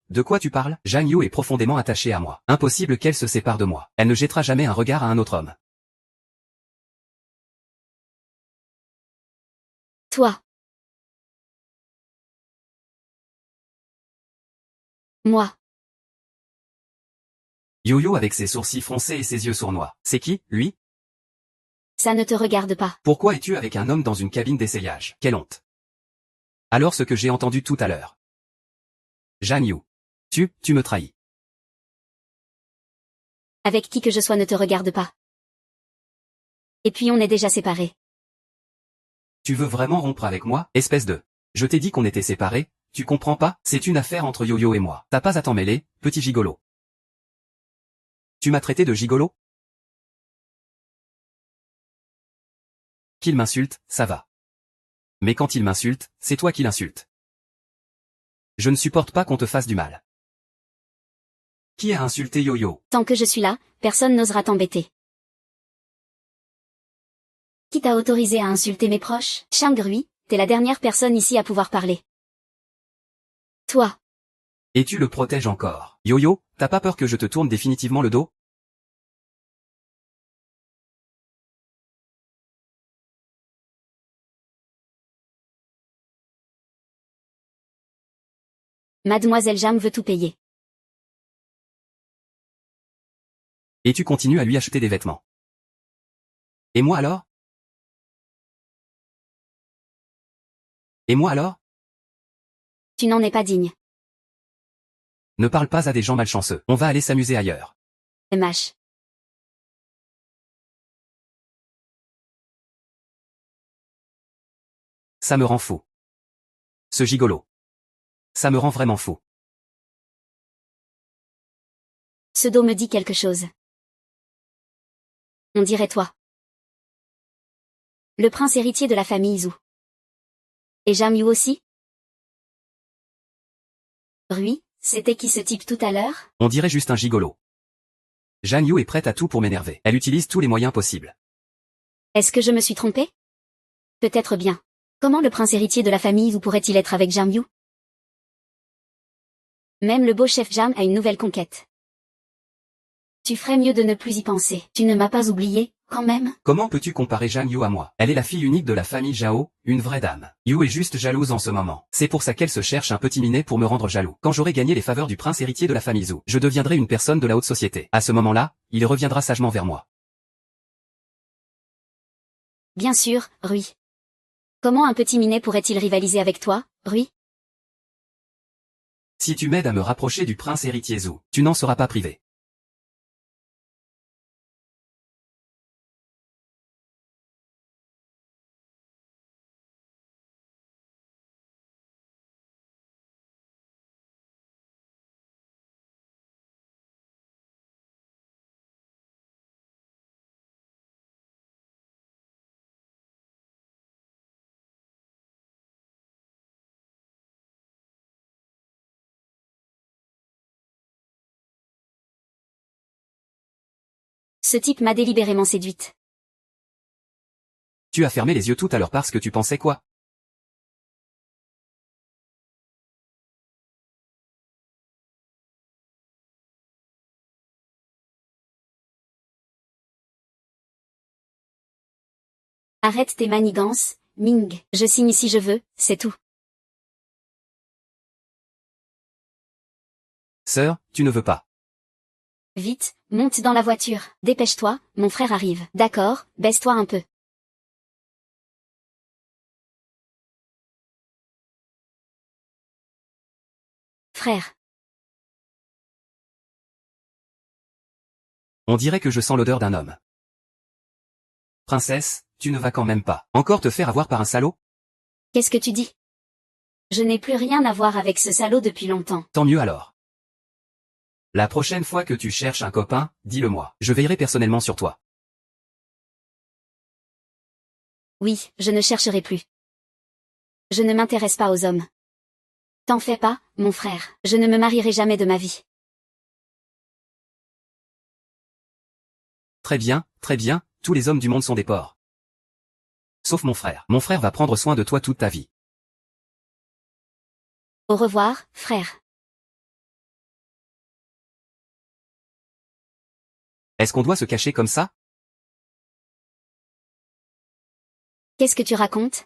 De quoi tu parles? Zhang Yu est profondément attachée à moi. Impossible qu'elle se sépare de moi. Elle ne jettera jamais un regard à un autre homme. Toi. Moi. Yo-Yo avec ses sourcils froncés et ses yeux sournois. C'est qui, lui? Ça ne te regarde pas. Pourquoi es-tu avec un homme dans une cabine d'essayage? Quelle honte. Alors ce que j'ai entendu tout à l'heure. Zhang Yu. Tu me trahis. Avec qui que je sois ne te regarde pas. Et puis on est déjà séparés. Tu veux vraiment rompre avec moi, espèce de... Je t'ai dit qu'on était séparés, tu comprends pas? C'est une affaire entre Yo-Yo et moi. T'as pas à t'en mêler, petit gigolo. Tu m'as traité de gigolo? Qu'il m'insulte, ça va. Mais quand il m'insulte, c'est toi qui l'insultes. Je ne supporte pas qu'on te fasse du mal. Qui a insulté Yo-Yo? Tant que je suis là, personne n'osera t'embêter. Qui t'a autorisé à insulter mes proches? Shang-Rui, t'es la dernière personne ici à pouvoir parler. Toi. Et tu le protèges encore. Yo-Yo, t'as pas peur que je te tourne définitivement le dos? Mademoiselle Jam veut tout payer. Et tu continues à lui acheter des vêtements. Et moi alors? Et moi alors? Tu n'en es pas digne. Ne parle pas à des gens malchanceux. On va aller s'amuser ailleurs. MH. Ça me rend fou. Ce gigolo. Ça me rend vraiment fou. Ce dos me dit quelque chose. On dirait toi. Le prince héritier de la famille Zhu. Et Jam Yu aussi? Rui, c'était qui ce type tout à l'heure? On dirait juste un gigolo. Jeanne Yu est prête à tout pour m'énerver. Elle utilise tous les moyens possibles. Est-ce que je me suis trompée? Peut-être bien. Comment le prince héritier de la famille Zhu pourrait-il être avec Jam Yu? Même le beau chef Jam a une nouvelle conquête. Tu ferais mieux de ne plus y penser. Tu ne m'as pas oublié, quand même. Comment peux-tu comparer Jeanne Yu à moi? Elle est la fille unique de la famille Zhao, une vraie dame. Yu est juste jalouse en ce moment. C'est pour ça qu'elle se cherche un petit minet pour me rendre jaloux. Quand j'aurai gagné les faveurs du prince héritier de la famille Zhu, je deviendrai une personne de la haute société. À ce moment-là, il reviendra sagement vers moi. Bien sûr, Rui. Comment un petit minet pourrait-il rivaliser avec toi, Rui? Si tu m'aides à me rapprocher du prince héritier Zhu, tu n'en seras pas privé. Ce type m'a délibérément séduite. Tu as fermé les yeux tout à l'heure parce que tu pensais quoi? Arrête tes manigances, Ming. Je signe si je veux, c'est tout. Sœur, tu ne veux pas. Vite, monte dans la voiture. Dépêche-toi, mon frère arrive. D'accord, baisse-toi un peu. Frère. On dirait que je sens l'odeur d'un homme. Princesse, tu ne vas quand même pas encore te faire avoir par un salaud? Qu'est-ce que tu dis? Je n'ai plus rien à voir avec ce salaud depuis longtemps. Tant mieux alors. La prochaine fois que tu cherches un copain, dis-le-moi. Je veillerai personnellement sur toi. Oui, je ne chercherai plus. Je ne m'intéresse pas aux hommes. T'en fais pas, mon frère. Je ne me marierai jamais de ma vie. Très bien, tous les hommes du monde sont des porcs. Sauf mon frère. Mon frère va prendre soin de toi toute ta vie. Au revoir, frère. Est-ce qu'on doit se cacher comme ça? Qu'est-ce que tu racontes?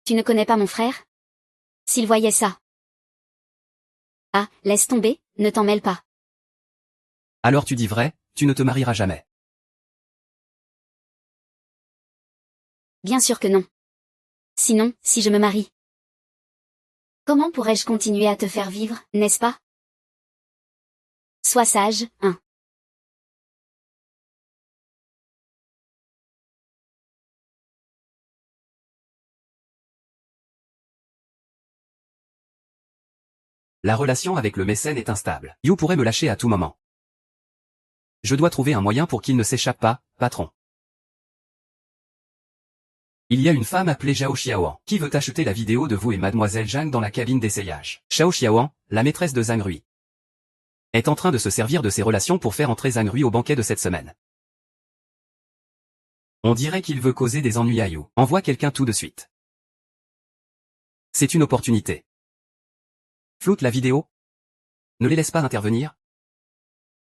Tu ne connais pas mon frère? S'il voyait ça. Ah, laisse tomber, ne t'en mêle pas. Alors tu dis vrai, tu ne te marieras jamais. Bien sûr que non. Sinon, si je me marie. Comment pourrais-je continuer à te faire vivre, n'est-ce pas? Sois sage, hein. La relation avec le mécène est instable. You pourrait me lâcher à tout moment. Je dois trouver un moyen pour qu'il ne s'échappe pas, patron. Il y a une femme appelée Zhao Xiaoan qui veut acheter la vidéo de vous et mademoiselle Zhang dans la cabine d'essayage. Zhao Xiaoan, la maîtresse de Zhang Rui, est en train de se servir de ses relations pour faire entrer Zhang Rui au banquet de cette semaine. On dirait qu'il veut causer des ennuis à You. Envoie quelqu'un tout de suite. C'est une opportunité. Floute la vidéo. Ne les laisse pas intervenir.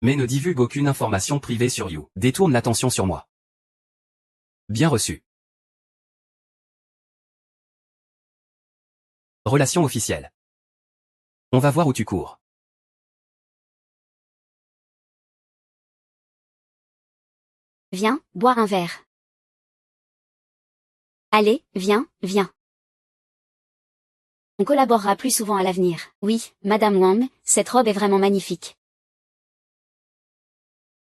Mais ne divulgue aucune information privée sur You. Détourne l'attention sur moi. Bien reçu. Relation officielle. On va voir où tu cours. Viens, boire un verre. Allez, viens, viens. On collaborera plus souvent à l'avenir. Oui, Madame Wang, cette robe est vraiment magnifique.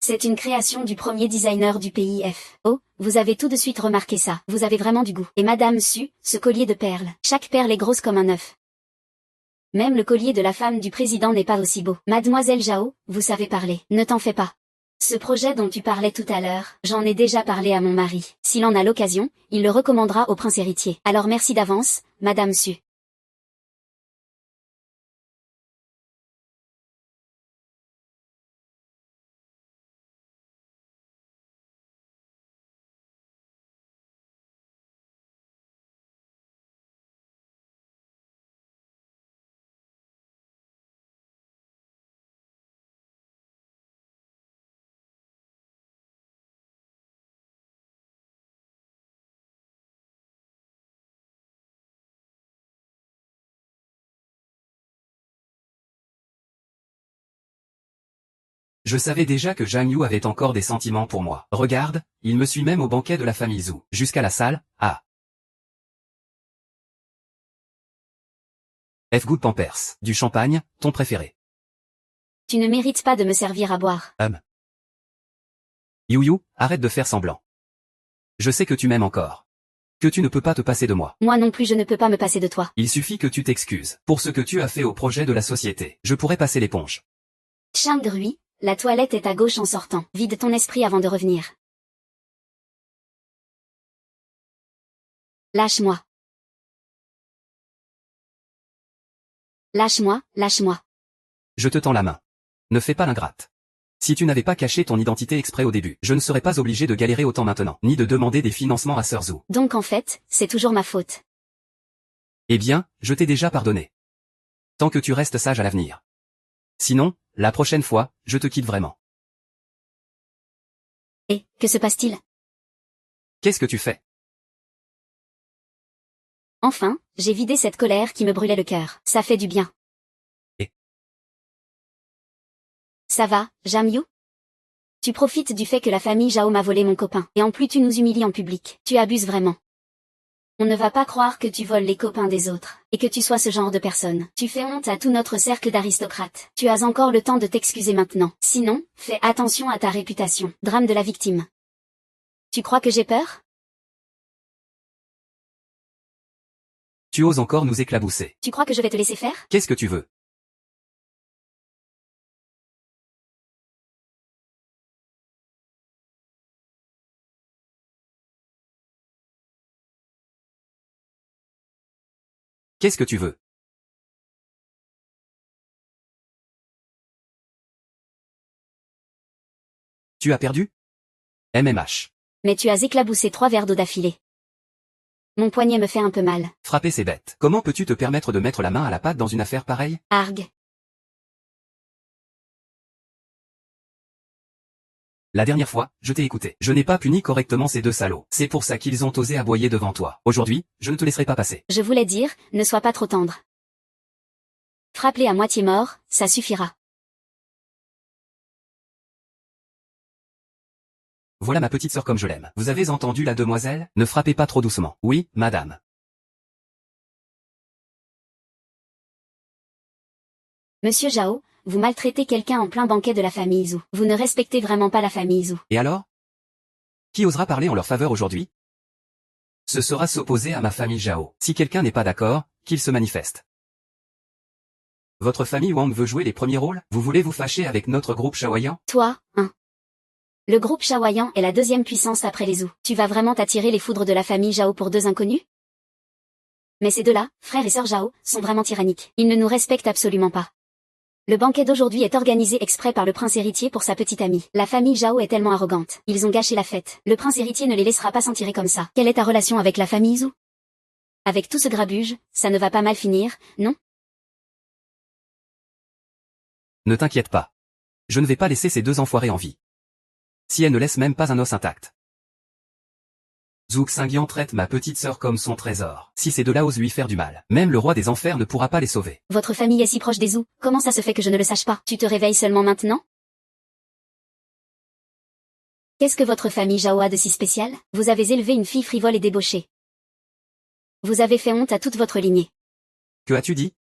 C'est une création du premier designer du pays F. Oh, vous avez tout de suite remarqué ça. Vous avez vraiment du goût. Et Madame Su, ce collier de perles. Chaque perle est grosse comme un œuf. Même le collier de la femme du président n'est pas aussi beau. Mademoiselle Zhao, vous savez parler. Ne t'en fais pas. Ce projet dont tu parlais tout à l'heure, j'en ai déjà parlé à mon mari. S'il en a l'occasion, il le recommandera au prince héritier. Alors merci d'avance, Madame Su. Je savais déjà que Zhang Yu avait encore des sentiments pour moi. Regarde, il me suit même au banquet de la famille Zhu. Jusqu'à la salle, ah. F. Good Pampers. Du champagne, ton préféré. Tu ne mérites pas de me servir à boire. You, arrête de faire semblant. Je sais que tu m'aimes encore. Que tu ne peux pas te passer de moi. Moi non plus je ne peux pas me passer de toi. Il suffit que tu t'excuses pour ce que tu as fait au projet de la société. Je pourrais passer l'éponge. Zhang Rui, la toilette est à gauche en sortant. Vide ton esprit avant de revenir. Lâche-moi. Lâche-moi, lâche-moi. Je te tends la main. Ne fais pas l'ingrate. Si tu n'avais pas caché ton identité exprès au début, je ne serais pas obligé de galérer autant maintenant, ni de demander des financements à Sir Zhu. Donc en fait, c'est toujours ma faute. Eh bien, je t'ai déjà pardonné. Tant que tu restes sage à l'avenir. Sinon, la prochaine fois, je te quitte vraiment. Et, que se passe-t-il? Qu'est-ce que tu fais? Enfin, j'ai vidé cette colère qui me brûlait le cœur. Ça fait du bien. Et ça va, Zhang Yu? Tu profites du fait que la famille Zhao m'a volé mon copain. Et en plus tu nous humilies en public. Tu abuses vraiment. On ne va pas croire que tu voles les copains des autres, et que tu sois ce genre de personne. Tu fais honte à tout notre cercle d'aristocrates. Tu as encore le temps de t'excuser maintenant. Sinon, fais attention à ta réputation. Drame de la victime. Tu crois que j'ai peur? tu oses encore nous éclabousser. Tu crois que je vais te laisser faire? Qu'est-ce que tu veux? Qu'est-ce que tu veux? Tu as perdu? MMH. Mais tu as éclaboussé 3 verres d'eau d'affilée. Mon poignet me fait un peu mal. Frapper c'est bête. Comment peux-tu te permettre de mettre la main à la pâte dans une affaire pareille? Argue. La dernière fois, je t'ai écouté. Je n'ai pas puni correctement ces deux salauds. C'est pour ça qu'ils ont osé aboyer devant toi. Aujourd'hui, je ne te laisserai pas passer. Je voulais dire, ne sois pas trop tendre. Frappe-les à moitié mort, ça suffira. Voilà ma petite sœur comme je l'aime. Vous avez entendu la demoiselle? Ne frappez pas trop doucement. Oui, madame. Monsieur Zhao, vous maltraitez quelqu'un en plein banquet de la famille Izu. Vous ne respectez vraiment pas la famille Izu. Et alors? Qui osera parler en leur faveur aujourd'hui? Ce sera s'opposer à ma famille Zhao. Si quelqu'un n'est pas d'accord, qu'il se manifeste. Votre famille Wang veut jouer les premiers rôles? Vous voulez vous fâcher avec notre groupe Shaoyan? Toi, hein. Le groupe Shaoyan est la deuxième puissance après les Zhou. Tu vas vraiment t'attirer les foudres de la famille Zhao pour deux inconnus? Mais ces deux-là, frères et sœurs Zhao, sont vraiment tyranniques. Ils ne nous respectent absolument pas. Le banquet d'aujourd'hui est organisé exprès par le prince héritier pour sa petite amie. La famille Zhao est tellement arrogante. Ils ont gâché la fête. Le prince héritier ne les laissera pas s'en tirer comme ça. Quelle est ta relation avec la famille Zhou? Avec tout ce grabuge, ça ne va pas mal finir, non? Ne t'inquiète pas. Je ne vais pas laisser ces deux enfoirés en vie. Si elle ne laisse même pas un os intact. Zhou Xingyan traite ma petite sœur comme son trésor. Si ces deux-là osent lui faire du mal, même le roi des enfers ne pourra pas les sauver. Votre famille est si proche des Zhou, comment ça se fait que je ne le sache pas? Tu te réveilles seulement maintenant? Qu'est-ce que votre famille Zhao a de si spécial? Vous avez élevé une fille frivole et débauchée. Vous avez fait honte à toute votre lignée. Que as-tu dit?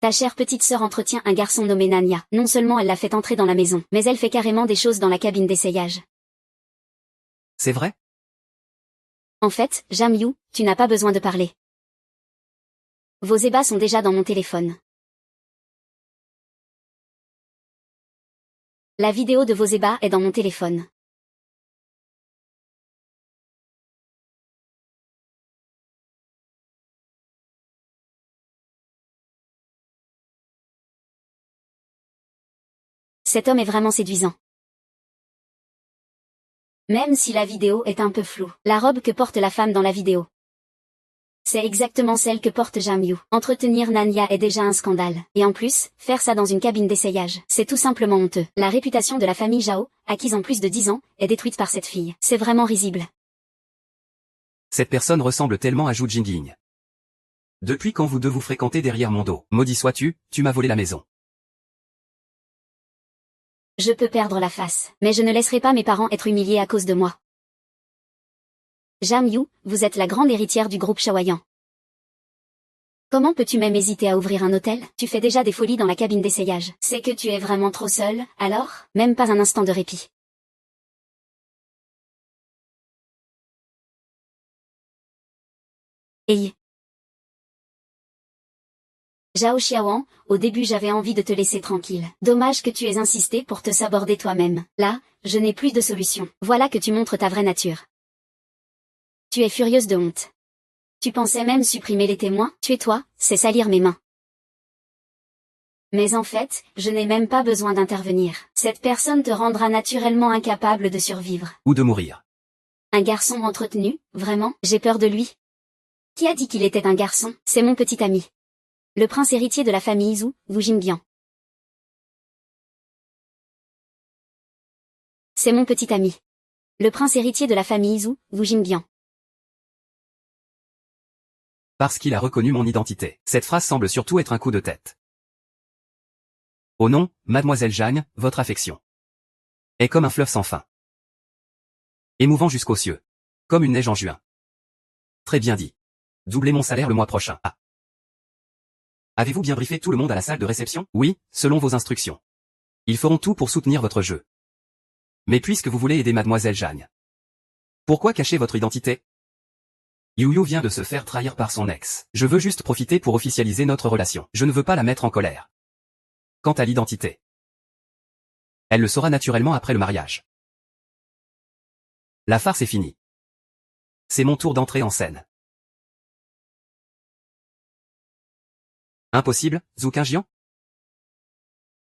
Ta chère petite sœur entretient un garçon nommé Nanya. Non seulement elle l'a fait entrer dans la maison, mais elle fait carrément des choses dans la cabine d'essayage. C'est vrai? En fait, Zhang Yu, tu n'as pas besoin de parler. Vos ébats sont déjà dans mon téléphone. La vidéo de vos ébats est dans mon téléphone. Cet homme est vraiment séduisant. Même si la vidéo est un peu floue. La robe que porte la femme dans la vidéo, c'est exactement celle que porte Zhang Yu. Entretenir Nanya est déjà un scandale. Et en plus, faire ça dans une cabine d'essayage, c'est tout simplement honteux. La réputation de la famille Zhao, acquise en plus de 10 ans, est détruite par cette fille. C'est vraiment risible. Cette personne ressemble tellement à Zhu Jingying. Depuis quand vous deux vous fréquentez derrière mon dos? Maudit sois-tu, tu m'as volé la maison. Je peux perdre la face, mais je ne laisserai pas mes parents être humiliés à cause de moi. Zhang Yu, vous êtes la grande héritière du groupe Shaoyan. Comment peux-tu même hésiter à ouvrir un hôtel? Tu fais déjà des folies dans la cabine d'essayage. C'est que tu es vraiment trop seule, alors? Même pas un instant de répit. Hey. Zhao Xiaoan, au début j'avais envie de te laisser tranquille. Dommage que tu aies insisté pour te saborder toi-même. Là, je n'ai plus de solution. Voilà que tu montres ta vraie nature. Tu es furieuse de honte. Tu pensais même supprimer les témoins? Tais-toi, c'est salir mes mains. Mais en fait, je n'ai même pas besoin d'intervenir. Cette personne te rendra naturellement incapable de survivre. Ou de mourir. Un garçon entretenu, vraiment? J'ai peur de lui. Qui a dit qu'il était un garçon? C'est mon petit ami. Le prince héritier de la famille Izu, Wu Jingbian. C'est mon petit ami. Le prince héritier de la famille Izu, Wu Jingbian. Parce qu'il a reconnu mon identité. Cette phrase semble surtout être un coup de tête. Oh non, mademoiselle Jeanne, votre affection est comme un fleuve sans fin. Émouvant jusqu'aux cieux. Comme une neige en juin. Très bien dit. Doublez mon salaire le mois prochain. Ah. Avez-vous bien briefé tout le monde à la salle de réception? Oui, selon vos instructions. Ils feront tout pour soutenir votre jeu. Mais puisque vous voulez aider mademoiselle Jeanne, pourquoi cacher votre identité? Yu vient de se faire trahir par son ex. Je veux juste profiter pour officialiser notre relation. Je ne veux pas la mettre en colère. Quant à l'identité, elle le saura naturellement après le mariage. La farce est finie. C'est mon tour d'entrer en scène. Impossible, Zhu Qingyan?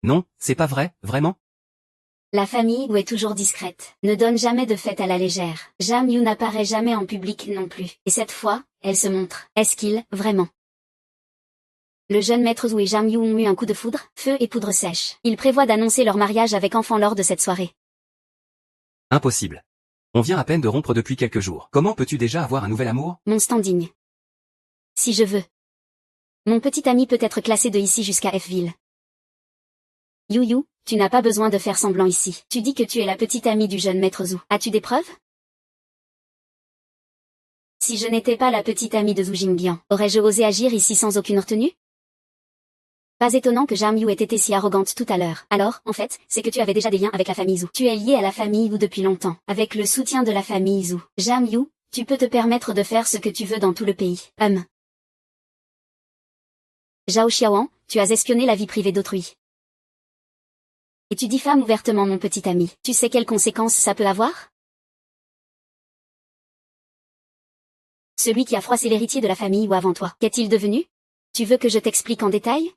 Non, c'est pas vrai, vraiment? La famille Wu est toujours discrète, ne donne jamais de fête à la légère. Zhang Yu n'apparaît jamais en public non plus. Et cette fois, elle se montre. Est-ce qu'il, vraiment? Le jeune maître Zhu et Zhang Yu ont eu un coup de foudre, feu et poudre sèche. Ils prévoient d'annoncer leur mariage avec enfant lors de cette soirée. Impossible. On vient à peine de rompre depuis quelques jours. Comment peux-tu déjà avoir un nouvel amour? Mon standing. Si je veux. Mon petit ami peut être classé de ici jusqu'à F-ville. Yu, tu n'as pas besoin de faire semblant ici. Tu dis que tu es la petite amie du jeune maître Zhu. As-tu des preuves? Si je n'étais pas la petite amie de Zhu Jingbian, aurais-je osé agir ici sans aucune retenue? Pas étonnant que Jamyu ait été si arrogante tout à l'heure. Alors, en fait, c'est que tu avais déjà des liens avec la famille Zhu. Tu es lié à la famille Wu depuis longtemps. Avec le soutien de la famille Zhu. Jamyu, tu peux te permettre de faire ce que tu veux dans tout le pays. Zhao Xiaoan, tu as espionné la vie privée d'autrui. Et tu diffames ouvertement mon petit ami. Tu sais quelles conséquences ça peut avoir? Celui qui a froissé l'héritier de la famille ou avant toi. Qu'est-il devenu? Tu veux que je t'explique en détail?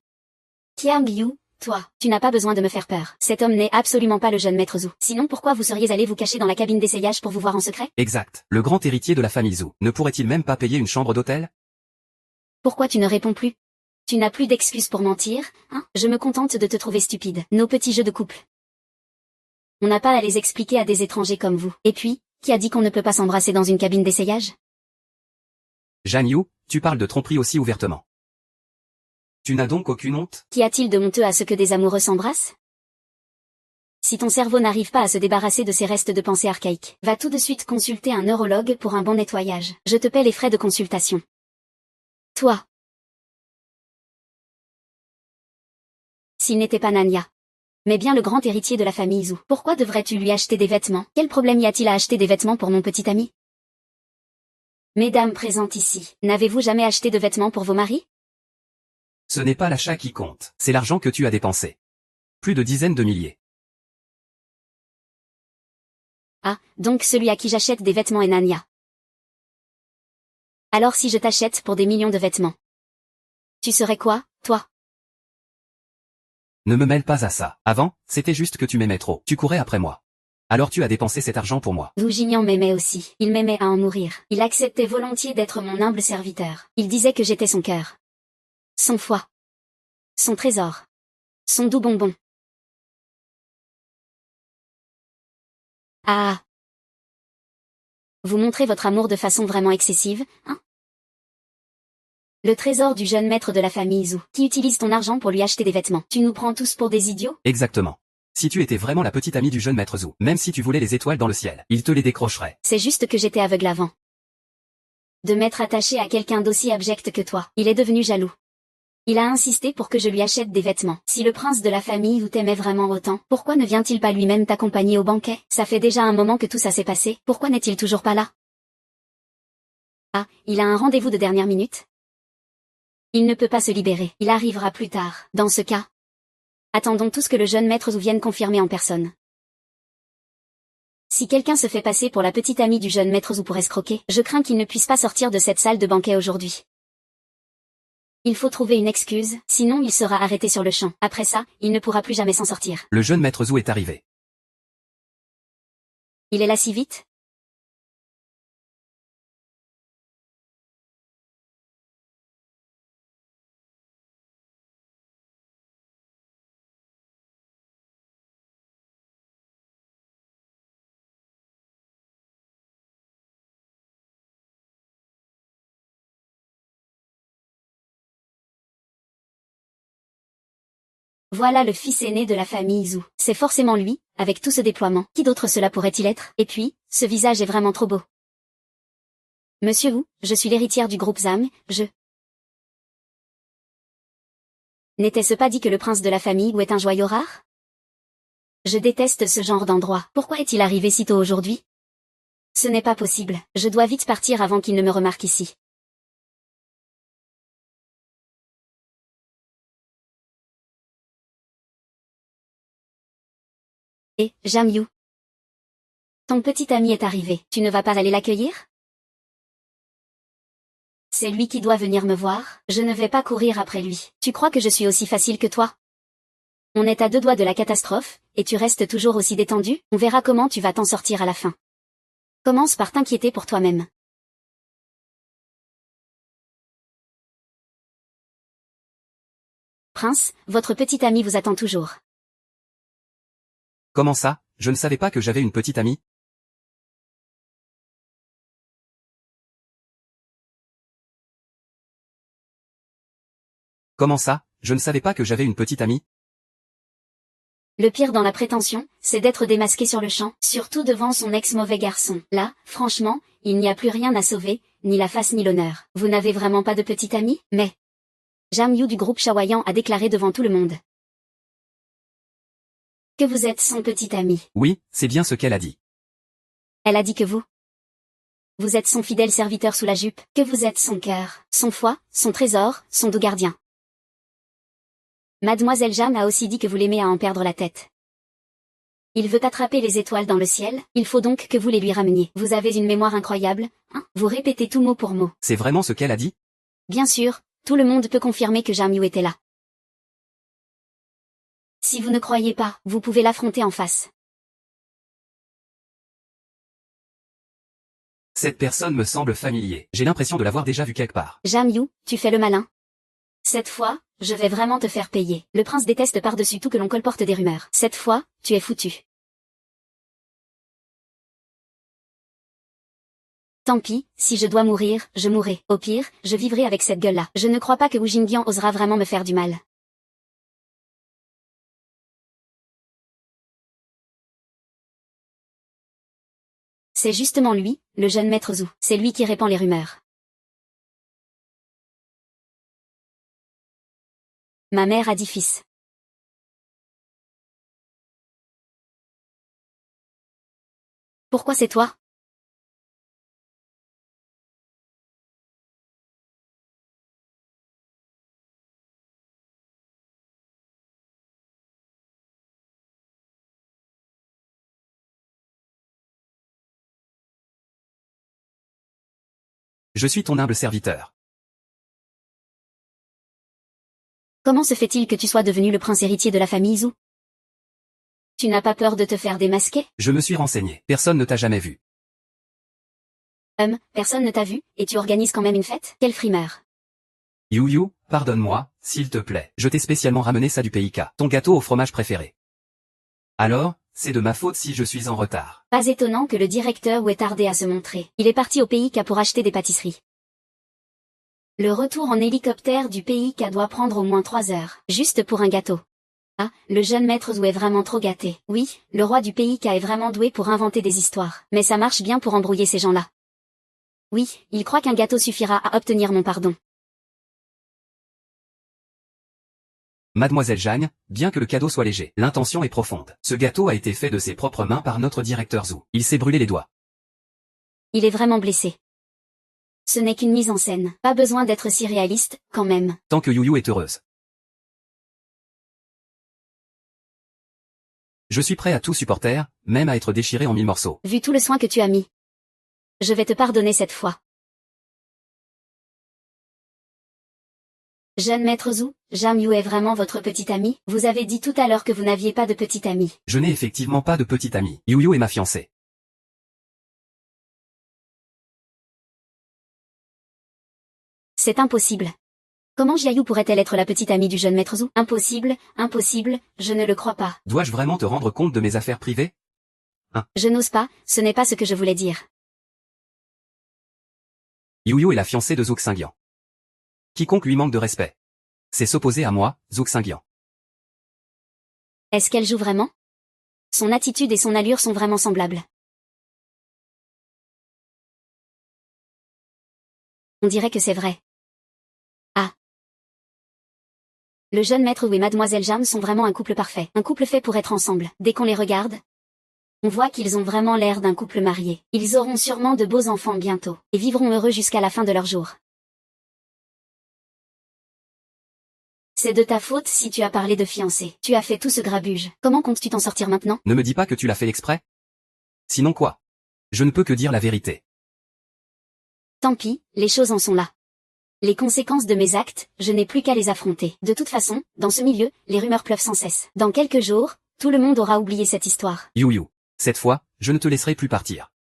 Qiang Yu, toi, tu n'as pas besoin de me faire peur. Cet homme n'est absolument pas le jeune maître Zhu. Sinon pourquoi vous seriez allé vous cacher dans la cabine d'essayage pour vous voir en secret? Exact. Le grand héritier de la famille Zhu. Ne pourrait-il même pas payer une chambre d'hôtel? Pourquoi tu ne réponds plus? Tu n'as plus d'excuses pour mentir, hein? Je me contente de te trouver stupide. Nos petits jeux de couple. On n'a pas à les expliquer à des étrangers comme vous. Et puis, qui a dit qu'on ne peut pas s'embrasser dans une cabine d'essayage? Jamyu, tu parles de tromperie aussi ouvertement. Tu n'as donc aucune honte? Qu'y a-t-il de honteux à ce que des amoureux s'embrassent? Si ton cerveau n'arrive pas à se débarrasser de ces restes de pensée archaïques, va tout de suite consulter un neurologue pour un bon nettoyage. Je te paie les frais de consultation. Toi. S'il n'était pas Nanya, mais bien le grand héritier de la famille Zhu, pourquoi devrais-tu lui acheter des vêtements? Quel problème y a-t-il à acheter des vêtements pour mon petit ami? Mesdames présentes ici, n'avez-vous jamais acheté de vêtements pour vos maris? Ce n'est pas l'achat qui compte, c'est l'argent que tu as dépensé. Plus de dizaines de milliers. Ah, donc celui à qui j'achète des vêtements est Nanya. Alors si je t'achète pour des millions de vêtements, tu serais quoi, toi? Ne me mêle pas à ça. Avant, c'était juste que tu m'aimais trop. Tu courais après moi. Alors tu as dépensé cet argent pour moi. Wu Jingyan m'aimait aussi. Il m'aimait à en mourir. Il acceptait volontiers d'être mon humble serviteur. Il disait que j'étais son cœur. Son foie. Son trésor. Son doux bonbon. Ah. Vous montrez votre amour de façon vraiment excessive, hein? Le trésor du jeune maître de la famille Zhu, qui utilise ton argent pour lui acheter des vêtements. Tu nous prends tous pour des idiots? Exactement. Si tu étais vraiment la petite amie du jeune maître Zhu, même si tu voulais les étoiles dans le ciel, il te les décrocherait. C'est juste que j'étais aveugle avant. De m'être attaché à quelqu'un d'aussi abject que toi. Il est devenu jaloux. Il a insisté pour que je lui achète des vêtements. Si le prince de la famille Wu t'aimait vraiment autant, pourquoi ne vient-il pas lui-même t'accompagner au banquet? Ça fait déjà un moment que tout ça s'est passé, pourquoi n'est-il toujours pas là? Ah, il a un rendez-vous de dernière minute? Il ne peut pas se libérer, il arrivera plus tard. Dans ce cas, attendons tous que le jeune maître Zhu vienne confirmer en personne. Si quelqu'un se fait passer pour la petite amie du jeune maître Zhu pour escroquer, je crains qu'il ne puisse pas sortir de cette salle de banquet aujourd'hui. Il faut trouver une excuse, sinon il sera arrêté sur le champ. Après ça, il ne pourra plus jamais s'en sortir. Le jeune maître Zhu est arrivé. Il est là si vite? Voilà le fils aîné de la famille Zhu. C'est forcément lui, avec tout ce déploiement. Qui d'autre cela pourrait-il être? Et puis, ce visage est vraiment trop beau. Monsieur Wu, je suis l'héritière du groupe Zhang, N'était-ce pas dit que le prince de la famille Wu est un joyau rare? Je déteste ce genre d'endroit. Pourquoi est-il arrivé si tôt aujourd'hui? Ce n'est pas possible. Je dois vite partir avant qu'il ne me remarque ici. Et, Jamyu. Ton petit ami est arrivé. Tu ne vas pas aller l'accueillir? C'est lui qui doit venir me voir. Je ne vais pas courir après lui. Tu crois que je suis aussi facile que toi? On est à 2 doigts de la catastrophe, et tu restes toujours aussi détendu? On verra comment tu vas t'en sortir à la fin. Commence par t'inquiéter pour toi-même. Prince, votre petit ami vous attend toujours. Comment ça? Je ne savais pas que j'avais une petite amie. Comment ça? Je ne savais pas que j'avais une petite amie. Le pire dans la prétention, c'est d'être démasqué sur le champ, surtout devant son ex-mauvais garçon. Là, franchement, il n'y a plus rien à sauver, ni la face ni l'honneur. Vous n'avez vraiment pas de petite amie? Mais Jam Yu du groupe Shaoyan a déclaré devant tout le monde que vous êtes son petit ami. Oui, c'est bien ce qu'elle a dit. Elle a dit que vous êtes son fidèle serviteur sous la jupe, que vous êtes son cœur, son foie, son trésor, son doux gardien. Mademoiselle Jam a aussi dit que vous l'aimez à en perdre la tête. Il veut attraper les étoiles dans le ciel, il faut donc que vous les lui rameniez. Vous avez une mémoire incroyable, hein? Vous répétez tout mot pour mot. C'est vraiment ce qu'elle a dit? Bien sûr, tout le monde peut confirmer que Jam Yu était là. Si vous ne croyez pas, vous pouvez l'affronter en face. Cette personne me semble familier. J'ai l'impression de l'avoir déjà vu quelque part. Jam Yu, tu fais le malin. Cette fois, je vais vraiment te faire payer. Le prince déteste par-dessus tout que l'on colporte des rumeurs. Cette fois, tu es foutu. Tant pis, si je dois mourir, je mourrai. Au pire, je vivrai avec cette gueule-là. Je ne crois pas que Wu Jingbian osera vraiment me faire du mal. C'est justement lui, le jeune maître Zhu. C'est lui qui répand les rumeurs. Ma mère a 10 fils. Pourquoi c'est toi? Je suis ton humble serviteur. Comment se fait-il que tu sois devenu le prince héritier de la famille Zhu? Tu n'as pas peur de te faire démasquer? Je me suis renseigné. Personne ne t'a jamais vu. Personne ne t'a vu, et tu organises quand même une fête? Quelle frimeur! Yu, pardonne-moi, s'il te plaît. Je t'ai spécialement ramené ça du pays K. Ton gâteau au fromage préféré. Alors, c'est de ma faute si je suis en retard. Pas étonnant que le directeur ait tardé à se montrer. Il est parti au pays K pour acheter des pâtisseries. Le retour en hélicoptère du pays K doit prendre au moins 3 heures. Juste pour un gâteau. Ah, le jeune maître Zhu est vraiment trop gâté. Oui, le roi du pays K est vraiment doué pour inventer des histoires. Mais ça marche bien pour embrouiller ces gens-là. Oui, il croit qu'un gâteau suffira à obtenir mon pardon. Mademoiselle Jeanne, bien que le cadeau soit léger, l'intention est profonde. Ce gâteau a été fait de ses propres mains par notre directeur Zhu. Il s'est brûlé les doigts. Il est vraiment blessé. Ce n'est qu'une mise en scène. Pas besoin d'être si réaliste, quand même. Tant que Yu est heureuse. Je suis prêt à tout supporter, même à être déchiré en 1000 morceaux. Vu tout le soin que tu as mis. Je vais te pardonner cette fois. Jeune maître Zhu, Jam Yu est vraiment votre petit ami? Vous avez dit tout à l'heure que vous n'aviez pas de petit ami. Je n'ai effectivement pas de petit ami. Yu est ma fiancée. C'est impossible. Comment Jiayu pourrait-elle être la petite amie du jeune maître Zhu? Impossible, impossible, je ne le crois pas. Dois-je vraiment te rendre compte de mes affaires privées? Je n'ose pas, ce n'est pas ce que je voulais dire. Yu est la fiancée de Zhu Xingyan. Quiconque lui manque de respect. C'est s'opposer à moi, Zhu Xingyan. Est-ce qu'elle joue vraiment? Son attitude et son allure sont vraiment semblables. On dirait que c'est vrai. Ah. Le jeune maître Wu et Mademoiselle Jam sont vraiment un couple parfait. Un couple fait pour être ensemble. Dès qu'on les regarde, on voit qu'ils ont vraiment l'air d'un couple marié. Ils auront sûrement de beaux enfants bientôt, et vivront heureux jusqu'à la fin de leur jour. C'est de ta faute si tu as parlé de fiancé. Tu as fait tout ce grabuge. Comment comptes-tu t'en sortir maintenant? Ne me dis pas que tu l'as fait exprès. Sinon quoi? Je ne peux que dire la vérité. Tant pis, les choses en sont là. Les conséquences de mes actes, je n'ai plus qu'à les affronter. De toute façon, dans ce milieu, les rumeurs pleuvent sans cesse. Dans quelques jours, tout le monde aura oublié cette histoire. Yu, cette fois, je ne te laisserai plus partir.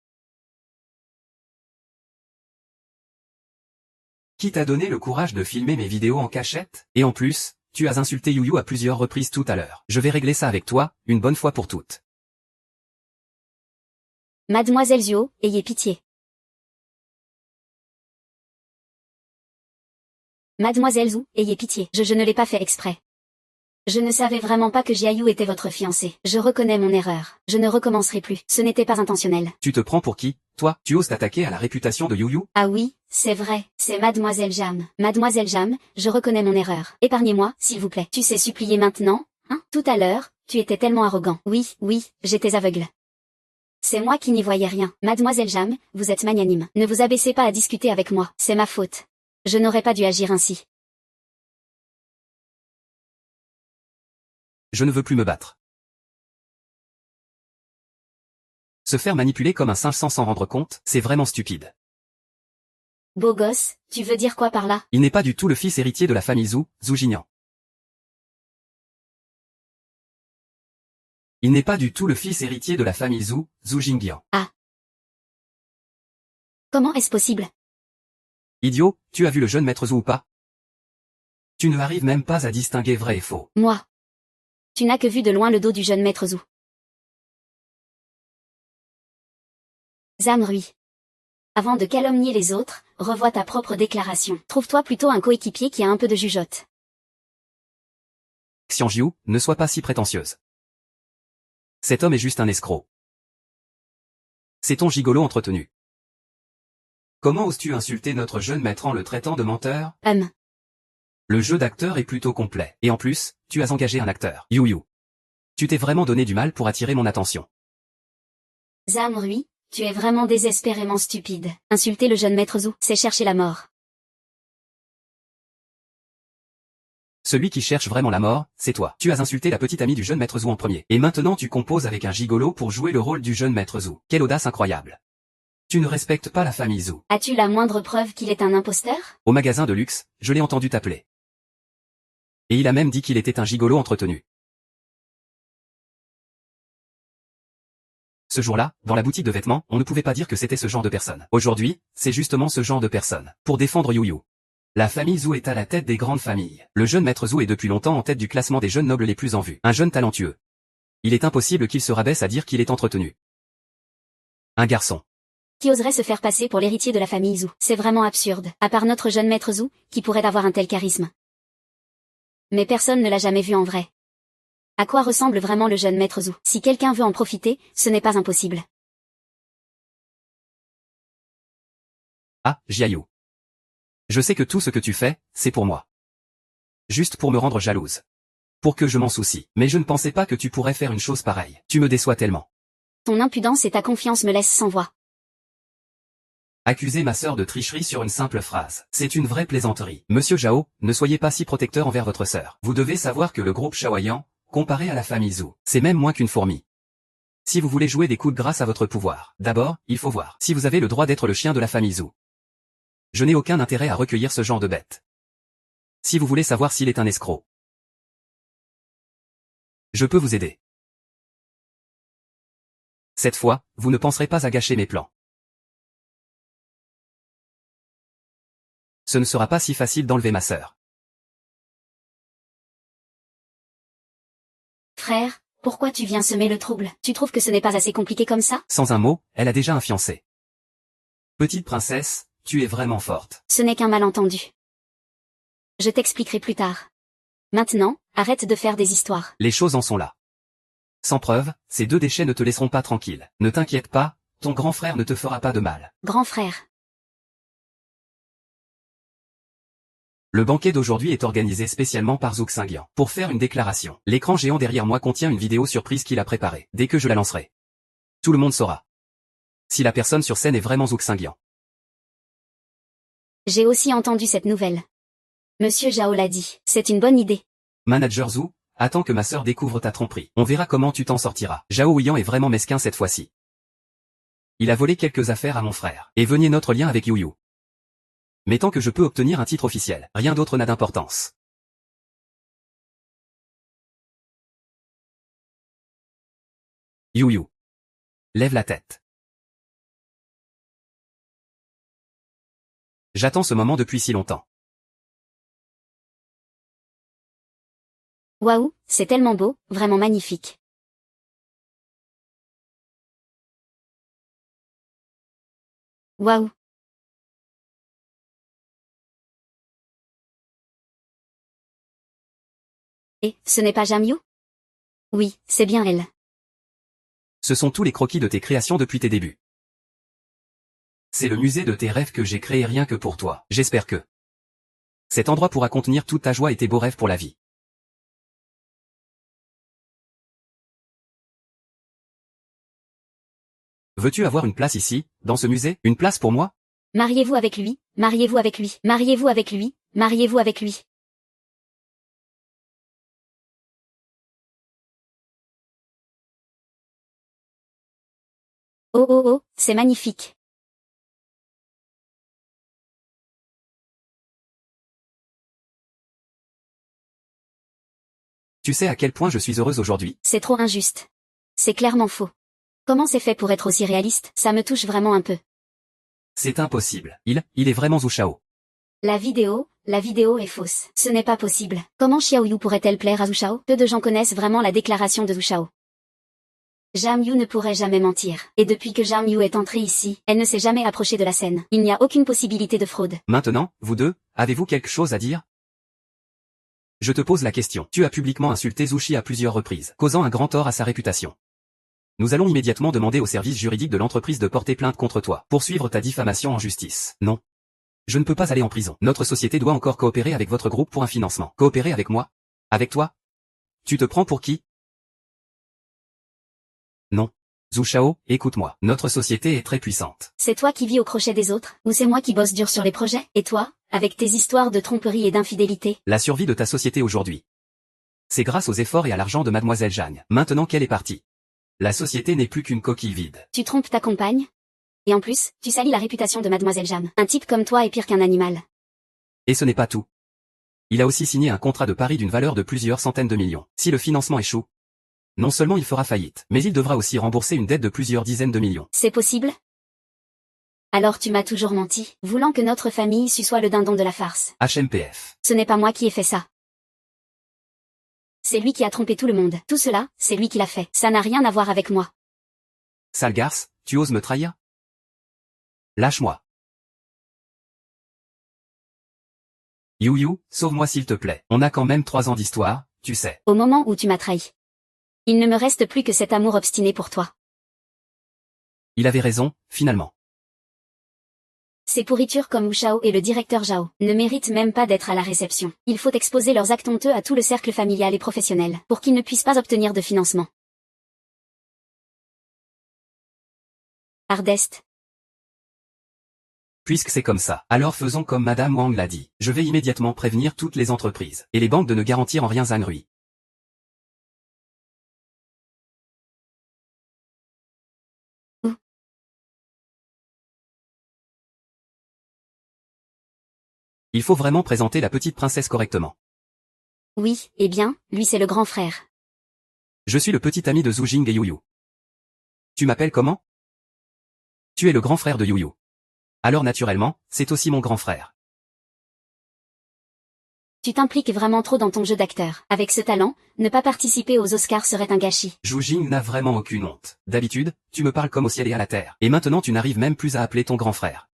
Qui t'a donné le courage de filmer mes vidéos en cachette? Et en plus, tu as insulté Yu à plusieurs reprises tout à l'heure. Je vais régler ça avec toi, une bonne fois pour toutes. Mademoiselle Zhu, ayez pitié. Mademoiselle Zhu, ayez pitié. Je ne l'ai pas fait exprès. Je ne savais vraiment pas que Jiayu était votre fiancé. Je reconnais mon erreur. Je ne recommencerai plus. Ce n'était pas intentionnel. Tu te prends pour qui? Toi, tu oses t'attaquer à la réputation de Yu? Ah oui, c'est vrai C'est Mademoiselle Jam. Mademoiselle Jam, je reconnais mon erreur. Épargnez-moi, s'il vous plaît. Tu sais supplier maintenant, hein? Tout à l'heure, tu étais tellement arrogant. Oui, j'étais aveugle. C'est moi qui n'y voyais rien. Mademoiselle Jam, vous êtes magnanime. Ne vous abaissez pas à discuter avec moi. C'est ma faute. Je n'aurais pas dû agir ainsi. Je ne veux plus me battre. Se faire manipuler comme un singe sans s'en rendre compte, c'est vraiment stupide. Beau gosse, tu veux dire quoi par là? Il n'est pas du tout le fils héritier de la famille Zhu, Zhu Jingyan. Il n'est pas du tout le fils héritier de la famille Zhu, Zhu Jingyan. Ah. Comment est-ce possible? Idiot, tu as vu le jeune maître Zhu ou pas? Tu ne arrives même pas à distinguer vrai et faux. Moi. Tu n'as que vu de loin le dos du jeune maître Zhu. Zhang Rui. Avant de calomnier les autres, revois ta propre déclaration. Trouve-toi plutôt un coéquipier qui a un peu de jugeote. Xiang Jiu, ne sois pas si prétentieuse. Cet homme est juste un escroc. C'est ton gigolo entretenu. Comment oses-tu insulter notre jeune maître en le traitant de menteur? Le jeu d'acteur est plutôt complet. Et en plus, tu as engagé un acteur. Yu. Tu t'es vraiment donné du mal pour attirer mon attention. Zhang Rui, tu es vraiment désespérément stupide. Insulter le jeune maître Zhu, c'est chercher la mort. Celui qui cherche vraiment la mort, c'est toi. Tu as insulté la petite amie du jeune maître Zhu en premier. Et maintenant tu composes avec un gigolo pour jouer le rôle du jeune maître Zhu. Quelle audace incroyable. Tu ne respectes pas la famille Zhu. As-tu la moindre preuve qu'il est un imposteur? Au magasin de luxe, je l'ai entendu t'appeler. Et il a même dit qu'il était un gigolo entretenu. Ce jour-là, dans la boutique de vêtements, on ne pouvait pas dire que c'était ce genre de personne. Aujourd'hui, c'est justement ce genre de personne. Pour défendre Yu. La famille Zhu est à la tête des grandes familles. Le jeune maître Zhu est depuis longtemps en tête du classement des jeunes nobles les plus en vue. Un jeune talentueux. Il est impossible qu'il se rabaisse à dire qu'il est entretenu. Un garçon. Qui oserait se faire passer pour l'héritier de la famille Zhu? C'est vraiment absurde. À part notre jeune maître Zhu, qui pourrait avoir un tel charisme. Mais personne ne l'a jamais vu en vrai. À quoi ressemble vraiment le jeune maître Zhu? Si quelqu'un veut en profiter, ce n'est pas impossible. Ah, Jiayu. Je sais que tout ce que tu fais, c'est pour moi. Juste pour me rendre jalouse. Pour que je m'en soucie. Mais je ne pensais pas que tu pourrais faire une chose pareille. Tu me déçois tellement. Ton impudence et ta confiance me laissent sans voix. Accuser ma sœur de tricherie sur une simple phrase. C'est une vraie plaisanterie. Monsieur Zhao, ne soyez pas si protecteur envers votre sœur. Vous devez savoir que le groupe Shaoyan, comparé à la famille Zhu, c'est même moins qu'une fourmi. Si vous voulez jouer des coups de grâce à votre pouvoir, d'abord, il faut voir si vous avez le droit d'être le chien de la famille Zhu. Je n'ai aucun intérêt à recueillir ce genre de bête. Si vous voulez savoir s'il est un escroc, je peux vous aider. Cette fois, vous ne penserez pas à gâcher mes plans. Ce ne sera pas si facile d'enlever ma sœur. Frère, pourquoi tu viens semer le trouble? Tu trouves que ce n'est pas assez compliqué comme ça? Sans un mot, elle a déjà un fiancé. Petite princesse, tu es vraiment forte. Ce n'est qu'un malentendu. Je t'expliquerai plus tard. Maintenant, arrête de faire des histoires. Les choses en sont là. Sans preuve, ces deux déchets ne te laisseront pas tranquille. Ne t'inquiète pas, ton grand frère ne te fera pas de mal. Grand frère. Le banquet d'aujourd'hui est organisé spécialement par Zhu Xingyan pour faire une déclaration. L'écran géant derrière moi contient une vidéo surprise qu'il a préparée. Dès que je la lancerai, tout le monde saura si la personne sur scène est vraiment Zhu Xingyan. J'ai aussi entendu cette nouvelle. Monsieur Zhao l'a dit, c'est une bonne idée. Manager Zhu, attends que ma sœur découvre ta tromperie. On verra comment tu t'en sortiras. Zhao Huyan est vraiment mesquin cette fois-ci. Il a volé quelques affaires à mon frère. Et veniez notre lien avec Yu. Mais tant que je peux obtenir un titre officiel, rien d'autre n'a d'importance. Yu. Lève la tête. J'attends ce moment depuis si longtemps. Waouh, c'est tellement beau, vraiment magnifique. Waouh. Et, ce n'est pas Jamyu? Oui, c'est bien elle. Ce sont tous les croquis de tes créations depuis tes débuts. C'est le musée de tes rêves que j'ai créé rien que pour toi. J'espère que cet endroit pourra contenir toute ta joie et tes beaux rêves pour la vie. Veux-tu avoir une place ici, dans ce musée, une place pour moi? Mariez-vous avec lui, mariez-vous avec lui, mariez-vous avec lui, mariez-vous avec lui. Oh oh oh, c'est magnifique. Tu sais à quel point je suis heureuse aujourd'hui. C'est trop injuste. C'est clairement faux. Comment c'est fait pour être aussi réaliste? Ça me touche vraiment un peu. C'est impossible. Il est vraiment Zhu Shao. La vidéo est fausse. Ce n'est pas possible. Comment Xiaoyu pourrait-elle plaire à Zhu Shao? Peu de gens connaissent vraiment la déclaration de Zhu Shao. Zhang Yu ne pourrait jamais mentir. Et depuis que Zhang Yu est entrée ici, elle ne s'est jamais approchée de la scène. Il n'y a aucune possibilité de fraude. Maintenant, vous deux, avez-vous quelque chose à dire? Je te pose la question. Tu as publiquement insulté Zushi à plusieurs reprises, causant un grand tort à sa réputation. Nous allons immédiatement demander au service juridique de l'entreprise de porter plainte contre toi, poursuivre ta diffamation en justice. Non. Je ne peux pas aller en prison. Notre société doit encore coopérer avec votre groupe pour un financement. Coopérer avec moi? Avec toi? Tu te prends pour qui? Non. Zhu Shao, écoute-moi. Notre société est très puissante. C'est toi qui vis au crochet des autres, ou c'est moi qui bosse dur sur les projets? Et toi, avec tes histoires de tromperie et d'infidélité? La survie de ta société aujourd'hui. C'est grâce aux efforts et à l'argent de Mademoiselle Jeanne. Maintenant qu'elle est partie, la société n'est plus qu'une coquille vide. Tu trompes ta compagne? Et en plus, tu salis la réputation de Mademoiselle Jeanne. Un type comme toi est pire qu'un animal. Et ce n'est pas tout. Il a aussi signé un contrat de pari d'une valeur de plusieurs centaines de millions. Si le financement échoue, non seulement il fera faillite, mais il devra aussi rembourser une dette de plusieurs dizaines de millions. C'est possible? Alors tu m'as toujours menti, voulant que notre famille soit le dindon de la farce. HMPF. Ce n'est pas moi qui ai fait ça. C'est lui qui a trompé tout le monde. Tout cela, c'est lui qui l'a fait. Ça n'a rien à voir avec moi. Sale garce, tu oses me trahir? Lâche-moi. Yu, sauve-moi s'il te plaît. On a quand même 3 ans d'histoire, tu sais. Au moment où tu m'as trahi. Il ne me reste plus que cet amour obstiné pour toi. Il avait raison, finalement. Ces pourritures comme Wu Shao et le directeur Zhao ne méritent même pas d'être à la réception. Il faut exposer leurs actes honteux à tout le cercle familial et professionnel, pour qu'ils ne puissent pas obtenir de financement. Hardest. Puisque c'est comme ça, alors faisons comme Madame Wang l'a dit. Je vais immédiatement prévenir toutes les entreprises et les banques de ne garantir en rien Zhang Rui. Où? Il faut vraiment présenter la petite princesse correctement. Oui, eh bien, lui c'est le grand frère. Je suis le petit ami de Zhu Jing et Yu. Tu m'appelles comment? Tu es le grand frère de Yu. Alors naturellement, c'est aussi mon grand frère. Tu t'impliques vraiment trop dans ton jeu d'acteur. Avec ce talent, ne pas participer aux Oscars serait un gâchis. Zhu Jing n'a vraiment aucune honte. D'habitude, tu me parles comme au ciel et à la terre. Et maintenant tu n'arrives même plus à appeler ton grand frère.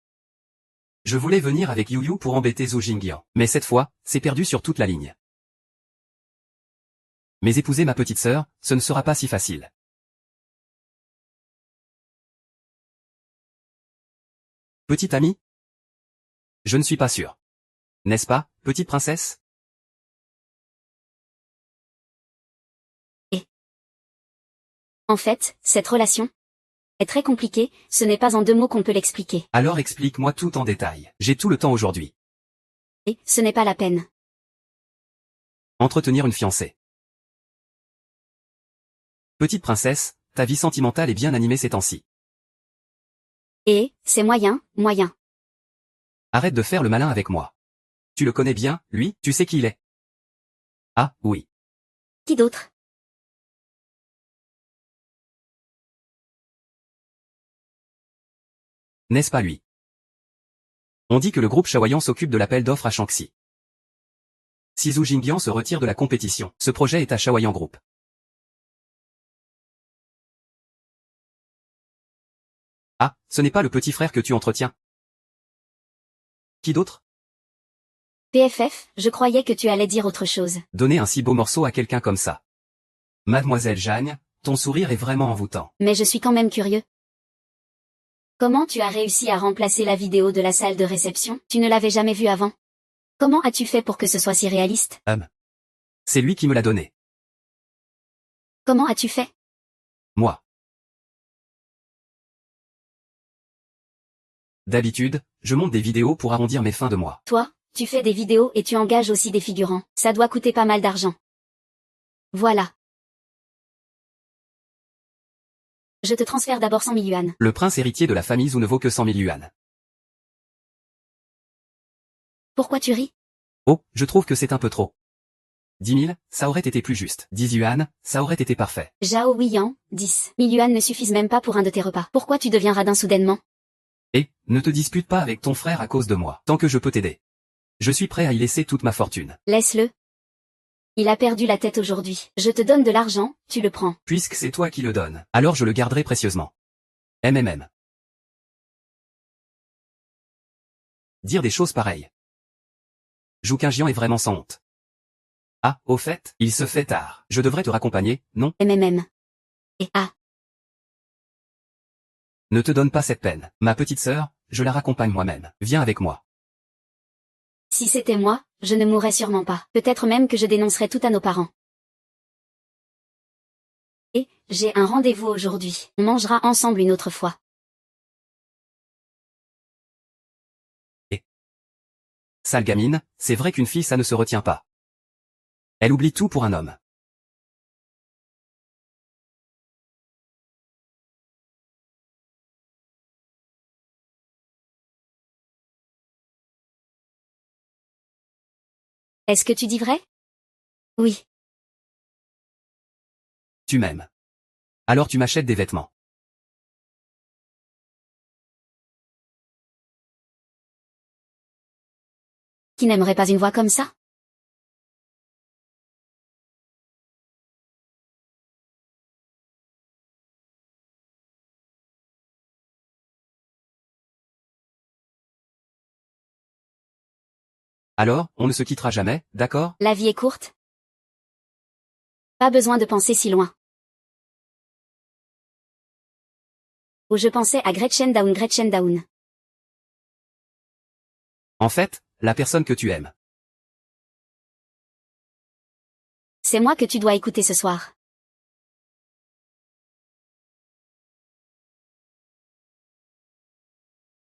Je voulais venir avec Yu pour embêter Zhu Jingyan. Mais cette fois, c'est perdu sur toute la ligne. Mais épouser ma petite sœur, ce ne sera pas si facile. Petit ami? Je ne suis pas sûr. N'est-ce pas, petite princesse? En fait, cette relation est très compliquée, ce n'est pas en 2 mots qu'on peut l'expliquer. Alors explique-moi tout en détail. J'ai tout le temps aujourd'hui. Et ce n'est pas la peine. Entretenir une fiancée. Petite princesse, ta vie sentimentale est bien animée ces temps-ci. Et, c'est moyen. Arrête de faire le malin avec moi. Tu le connais bien, lui, tu sais qui il est. Ah, oui. Qui d'autre? N'est-ce pas lui? On dit que le groupe Shaoyan s'occupe de l'appel d'offres à Shanxi. Si Zhu Jingyan se retire de la compétition, ce projet est à Shaoyan Group. Ah, ce n'est pas le petit frère que tu entretiens. Qui d'autre? PFF, je croyais que tu allais dire autre chose. Donner un si beau morceau à quelqu'un comme ça. Mademoiselle Jeanne, ton sourire est vraiment envoûtant. Mais je suis quand même curieux. Comment tu as réussi à remplacer la vidéo de la salle de réception? Tu ne l'avais jamais vue avant. Comment as-tu fait pour que ce soit si réaliste? C'est lui qui me l'a donné. Comment as-tu fait? Moi. D'habitude, je monte des vidéos pour arrondir mes fins de mois. Toi, tu fais des vidéos et tu engages aussi des figurants. Ça doit coûter pas mal d'argent. Voilà. Je te transfère d'abord 100 000 yuan. Le prince héritier de la famille Zhou ne vaut que 100 000 yuan. Pourquoi tu ris? Oh, je trouve que c'est un peu trop. 10 000, ça aurait été plus juste. 10 yuan, ça aurait été parfait. Zhao Huiyan, 10 000 yuan ne suffisent même pas pour un de tes repas. Pourquoi tu deviens radin soudainement? Et, ne te dispute pas avec ton frère à cause de moi. Tant que je peux t'aider. Je suis prêt à y laisser toute ma fortune. Laisse-le. Il a perdu la tête aujourd'hui. Je te donne de l'argent, tu le prends. Puisque c'est toi qui le donnes, alors je le garderai précieusement. MMM. Dire des choses pareilles. Zhou Qingjian est vraiment sans honte. Ah, au fait, il se fait tard. Je devrais te raccompagner, non? MMM. Et Ne te donne pas cette peine. Ma petite sœur, je la raccompagne moi-même. Viens avec moi. si c'était moi, je ne mourrais sûrement pas. Peut-être même que je dénoncerais tout à nos parents. Et, j'ai un rendez-vous aujourd'hui. On mangera ensemble une autre fois. Sale gamine, c'est vrai qu'une fille ça ne se retient pas. Elle oublie tout pour un homme. Est-ce que tu dis vrai? Oui. Tu m'aimes. Alors tu m'achètes des vêtements. Qui n'aimerait pas une voix comme ça? Alors, on ne se quittera jamais, d'accord? La vie est courte. Pas besoin de penser si loin. Ou je pensais à Gretchen Down Gretchen Down. En fait, la personne que tu aimes. C'est moi que tu dois écouter ce soir.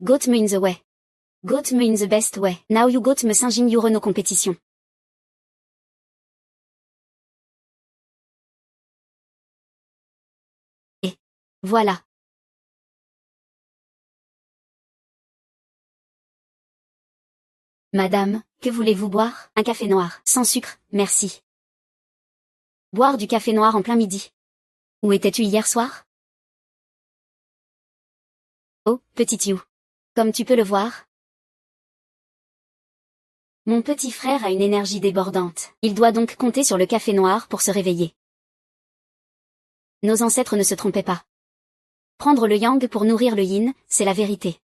Got me in the way. Got me in the best way. Now you got me singing your no competition. Et voilà. Madame, que voulez-vous boire? Un café noir, sans sucre, merci. Boire du café noir en plein midi. Où étais-tu hier soir? Oh, petit You. Comme tu peux le voir, mon petit frère a une énergie débordante. Il doit donc compter sur le café noir pour se réveiller. Nos ancêtres ne se trompaient pas. Prendre le yang pour nourrir le yin, c'est la vérité.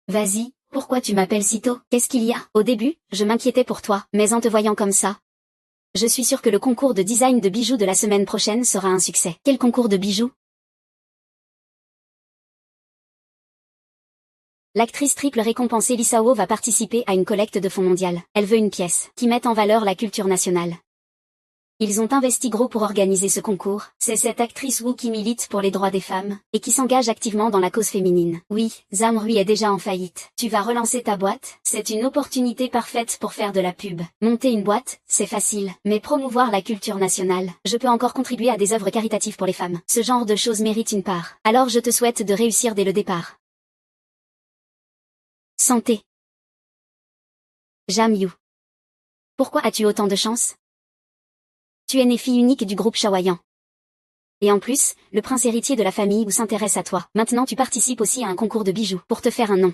Vas-y, pourquoi tu m'appelles si tôt? Qu'est-ce qu'il y a? Au début, je m'inquiétais pour toi, mais en te voyant comme ça, je suis sûre que le concours de design de bijoux de la semaine prochaine sera un succès. Quel concours de bijoux? L'actrice triple récompensée Lisao va participer à une collecte de fonds mondiale. Elle veut une pièce qui mette en valeur la culture nationale. Ils ont investi gros pour organiser ce concours. C'est cette actrice Wu qui milite pour les droits des femmes, et qui s'engage activement dans la cause féminine. Oui, Zhang Rui est déjà en faillite. Tu vas relancer ta boîte? C'est une opportunité parfaite pour faire de la pub. Monter une boîte, c'est facile. Mais promouvoir la culture nationale, je peux encore contribuer à des œuvres caritatives pour les femmes. Ce genre de choses mérite une part. Alors je te souhaite de réussir dès le départ. Santé. Jam Yu. Pourquoi as-tu autant de chance? Tu es née fille unique du groupe Shaoyan. Et en plus, le prince héritier de la famille Wu s'intéresse à toi. Maintenant tu participes aussi à un concours de bijoux pour te faire un nom.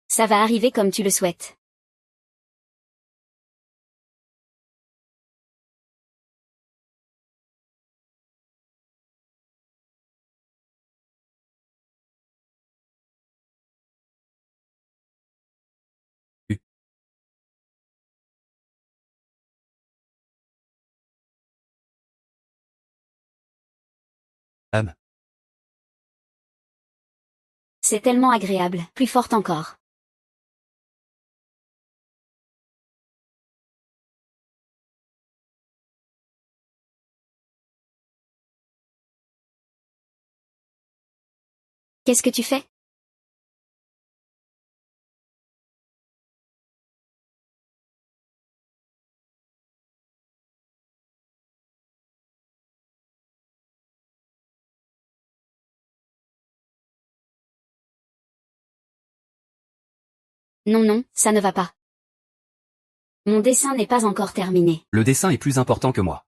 Ça va arriver comme tu le souhaites. C'est tellement agréable, plus forte encore. Qu'est-ce que tu fais? Non, non, ça ne va pas. Mon dessin n'est pas encore terminé. Le dessin est plus important que moi.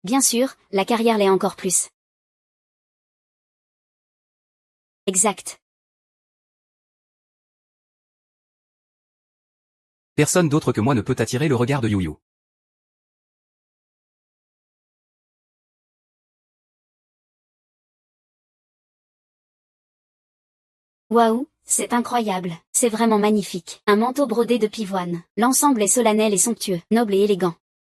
Bien sûr, la carrière l'est encore plus. Exact. Personne d'autre que moi ne peut attirer le regard de Yu-Yu. Waouh, c'est incroyable. C'est vraiment magnifique. Un manteau brodé de pivoine. L'ensemble est solennel et somptueux, noble et élégant.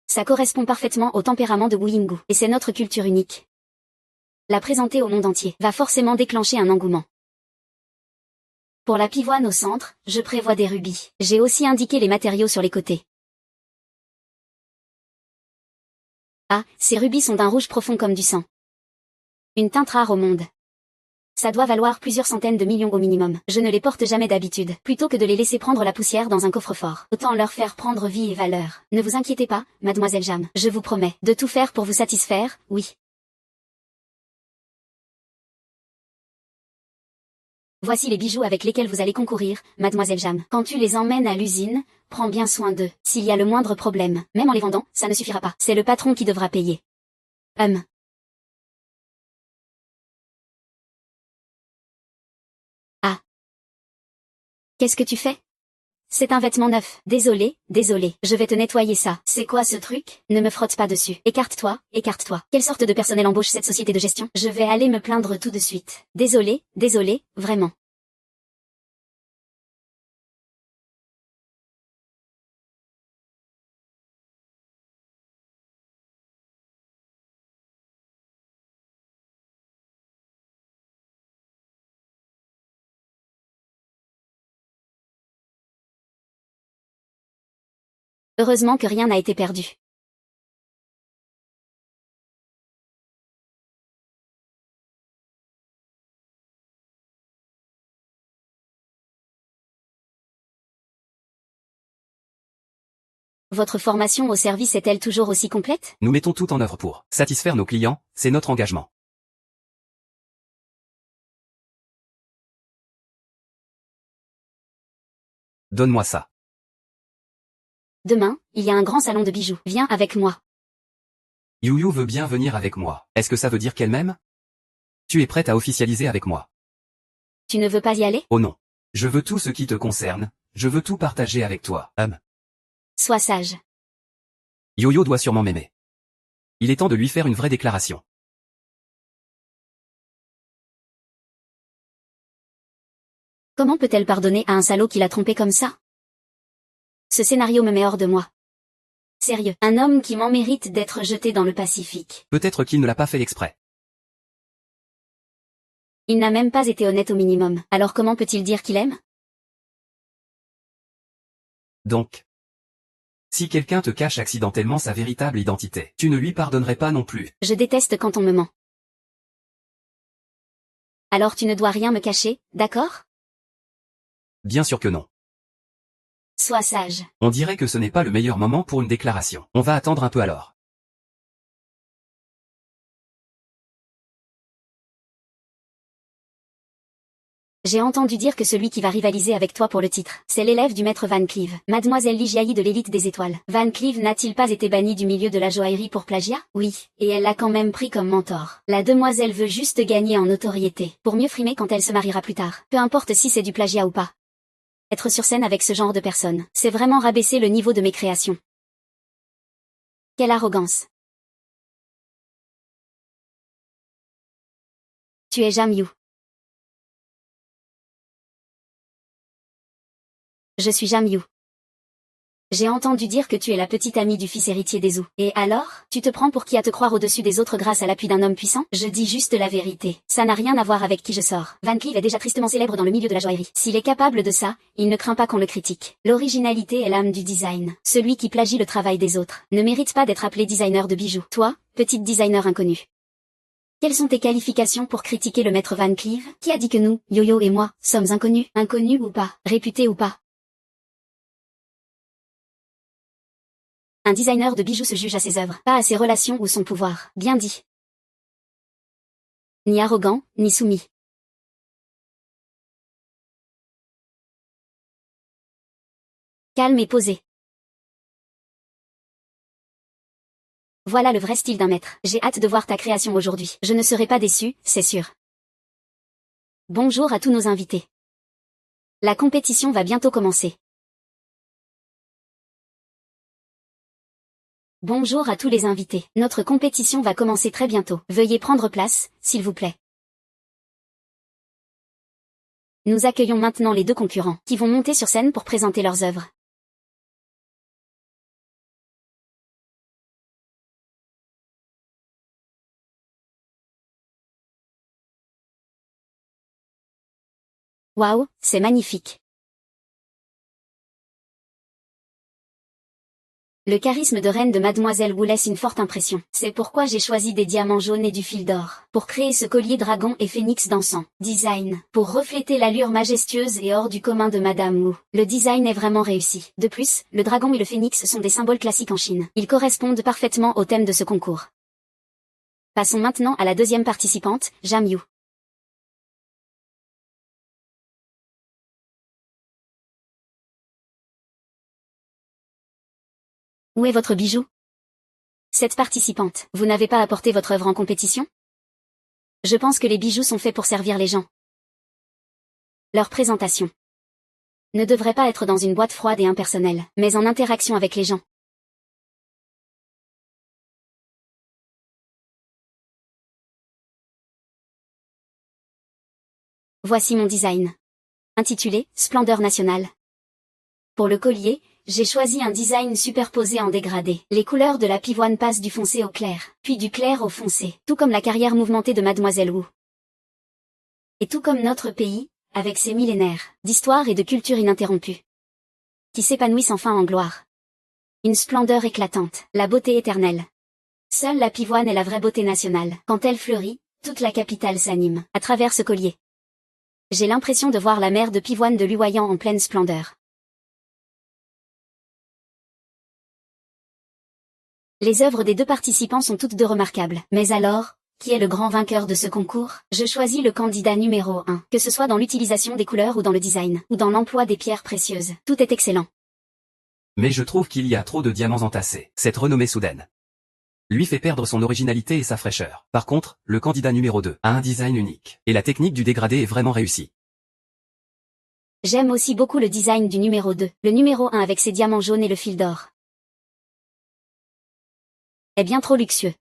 Ça correspond parfaitement au tempérament de Wu Yinggu, et c'est notre culture unique. La présenter au monde entier va forcément déclencher un engouement. Pour la pivoine au centre, je prévois des rubis. J'ai aussi indiqué les matériaux sur les côtés. Ah, ces rubis sont d'un rouge profond comme du sang. Une teinte rare au monde. Ça doit valoir plusieurs centaines de millions au minimum. Je ne les porte jamais d'habitude. Plutôt que de les laisser prendre la poussière dans un coffre-fort, autant leur faire prendre vie et valeur. Ne vous inquiétez pas, mademoiselle Jam. Je vous promets de tout faire pour vous satisfaire, oui. Voici les bijoux avec lesquels vous allez concourir, mademoiselle Jam. Quand tu les emmènes à l'usine, prends bien soin d'eux. S'il y a le moindre problème, même en les vendant, ça ne suffira pas. C'est le patron qui devra payer. Ah. Qu'est-ce que tu fais? C'est un vêtement neuf. Désolé, désolé. Je vais te nettoyer ça. C'est quoi ce truc? Ne me frotte pas dessus. Écarte-toi, écarte-toi. Quelle sorte de personnel embauche cette société de gestion? Je vais aller me plaindre tout de suite. Désolé, désolé, vraiment. Heureusement que rien n'a été perdu. Votre formation au service est-elle toujours aussi complète? Nous mettons tout en œuvre pour satisfaire nos clients, c'est notre engagement. Donne-moi ça. Demain, il y a un grand salon de bijoux. Viens avec moi. Yu-Yu veut bien venir avec moi. Est-ce que ça veut dire qu'elle m'aime? Tu es prête à officialiser avec moi? Tu ne veux pas y aller? Oh non. Je veux tout ce qui te concerne, je veux tout partager avec toi. Sois sage. Yo-Yo doit sûrement m'aimer. Il est temps de lui faire une vraie déclaration. Comment peut-elle pardonner à un salaud qui l'a trompée comme ça? Ce scénario me met hors de moi. Sérieux, un homme qui m'en mérite d'être jeté dans le Pacifique. Peut-être qu'il ne l'a pas fait exprès. Il n'a même pas été honnête au minimum. Alors comment peut-il dire qu'il aime? Donc, si quelqu'un te cache accidentellement sa véritable identité, tu ne lui pardonnerais pas non plus. Je déteste quand on me ment. Alors tu ne dois rien me cacher, d'accord? Bien sûr que non. Sois sage. On dirait que ce n'est pas le meilleur moment pour une déclaration. On va attendre un peu alors. J'ai entendu dire que celui qui va rivaliser avec toi pour le titre, c'est l'élève du maître Van Cleve, mademoiselle Ligiaï de l'élite des étoiles. Van Cleve n'a-t-il pas été banni du milieu de la joaillerie pour plagiat? Oui, et elle l'a quand même pris comme mentor. La demoiselle veut juste gagner en notoriété, pour mieux frimer quand elle se mariera plus tard. Peu importe si c'est du plagiat ou pas. Être sur scène avec ce genre de personnes, c'est vraiment rabaisser le niveau de mes créations. Quelle arrogance. Tu es Jamyu. Je suis Jamyu. J'ai entendu dire que tu es la petite amie du fils héritier des Zhou. Et alors, tu te prends pour qui à te croire au-dessus des autres grâce à l'appui d'un homme puissant? Je dis juste la vérité. Ça n'a rien à voir avec qui je sors. Van Cleef est déjà tristement célèbre dans le milieu de la joaillerie. S'il est capable de ça, il ne craint pas qu'on le critique. L'originalité est l'âme du design. Celui qui plagie le travail des autres ne mérite pas d'être appelé designer de bijoux. Toi, petite designer inconnue. Quelles sont tes qualifications pour critiquer le maître Van Cleef? Qui a dit que nous, Yo-Yo et moi, sommes inconnus? Inconnus ou pas? Réputés ou pas? Un designer de bijoux se juge à ses œuvres, pas à ses relations ou son pouvoir. Bien dit. Ni arrogant, ni soumis. Calme et posé. Voilà le vrai style d'un maître. J'ai hâte de voir ta création aujourd'hui. Je ne serai pas déçu, c'est sûr. Bonjour à tous nos invités. La compétition va bientôt commencer. Bonjour à tous les invités. Notre compétition va commencer très bientôt. Veuillez prendre place, s'il vous plaît. Nous accueillons maintenant les deux concurrents, qui vont monter sur scène pour présenter leurs œuvres. Waouh, c'est magnifique. Le charisme de reine de Mademoiselle Wu laisse une forte impression. C'est pourquoi j'ai choisi des diamants jaunes et du fil d'or. Pour créer ce collier dragon et phénix dansant. Design. Pour refléter l'allure majestueuse et hors du commun de Madame Wu. Le design est vraiment réussi. De plus, le dragon et le phénix sont des symboles classiques en Chine. Ils correspondent parfaitement au thème de ce concours. Passons maintenant à la deuxième participante, Jam Yu. Où est votre bijou? Cette participante, vous n'avez pas apporté votre œuvre en compétition? Je pense que les bijoux sont faits pour servir les gens. Leur présentation ne devrait pas être dans une boîte froide et impersonnelle, mais en interaction avec les gens. Voici mon design. Intitulé « Splendeur nationale ». Pour le collier, j'ai choisi un design superposé en dégradé. Les couleurs de la pivoine passent du foncé au clair, puis du clair au foncé, tout comme la carrière mouvementée de Mademoiselle Wu. Et tout comme notre pays, avec ses millénaires d'histoire et de culture ininterrompue, qui s'épanouissent enfin en gloire. Une splendeur éclatante, la beauté éternelle. Seule la pivoine est la vraie beauté nationale. Quand elle fleurit, toute la capitale s'anime, à travers ce collier. J'ai l'impression de voir la mer de pivoine de Luoyang en pleine splendeur. Les œuvres des deux participants sont toutes deux remarquables. Mais alors, qui est le grand vainqueur de ce concours? Je choisis le candidat numéro 1. Que ce soit dans l'utilisation des couleurs ou dans le design, ou dans l'emploi des pierres précieuses, tout est excellent. Mais je trouve qu'il y a trop de diamants entassés. Cette renommée soudaine lui fait perdre son originalité et sa fraîcheur. Par contre, le candidat numéro 2 a un design unique. Et la technique du dégradé est vraiment réussie. J'aime aussi beaucoup le design du numéro 2. Le numéro 1 avec ses diamants jaunes et le fil d'or est bien trop luxueux.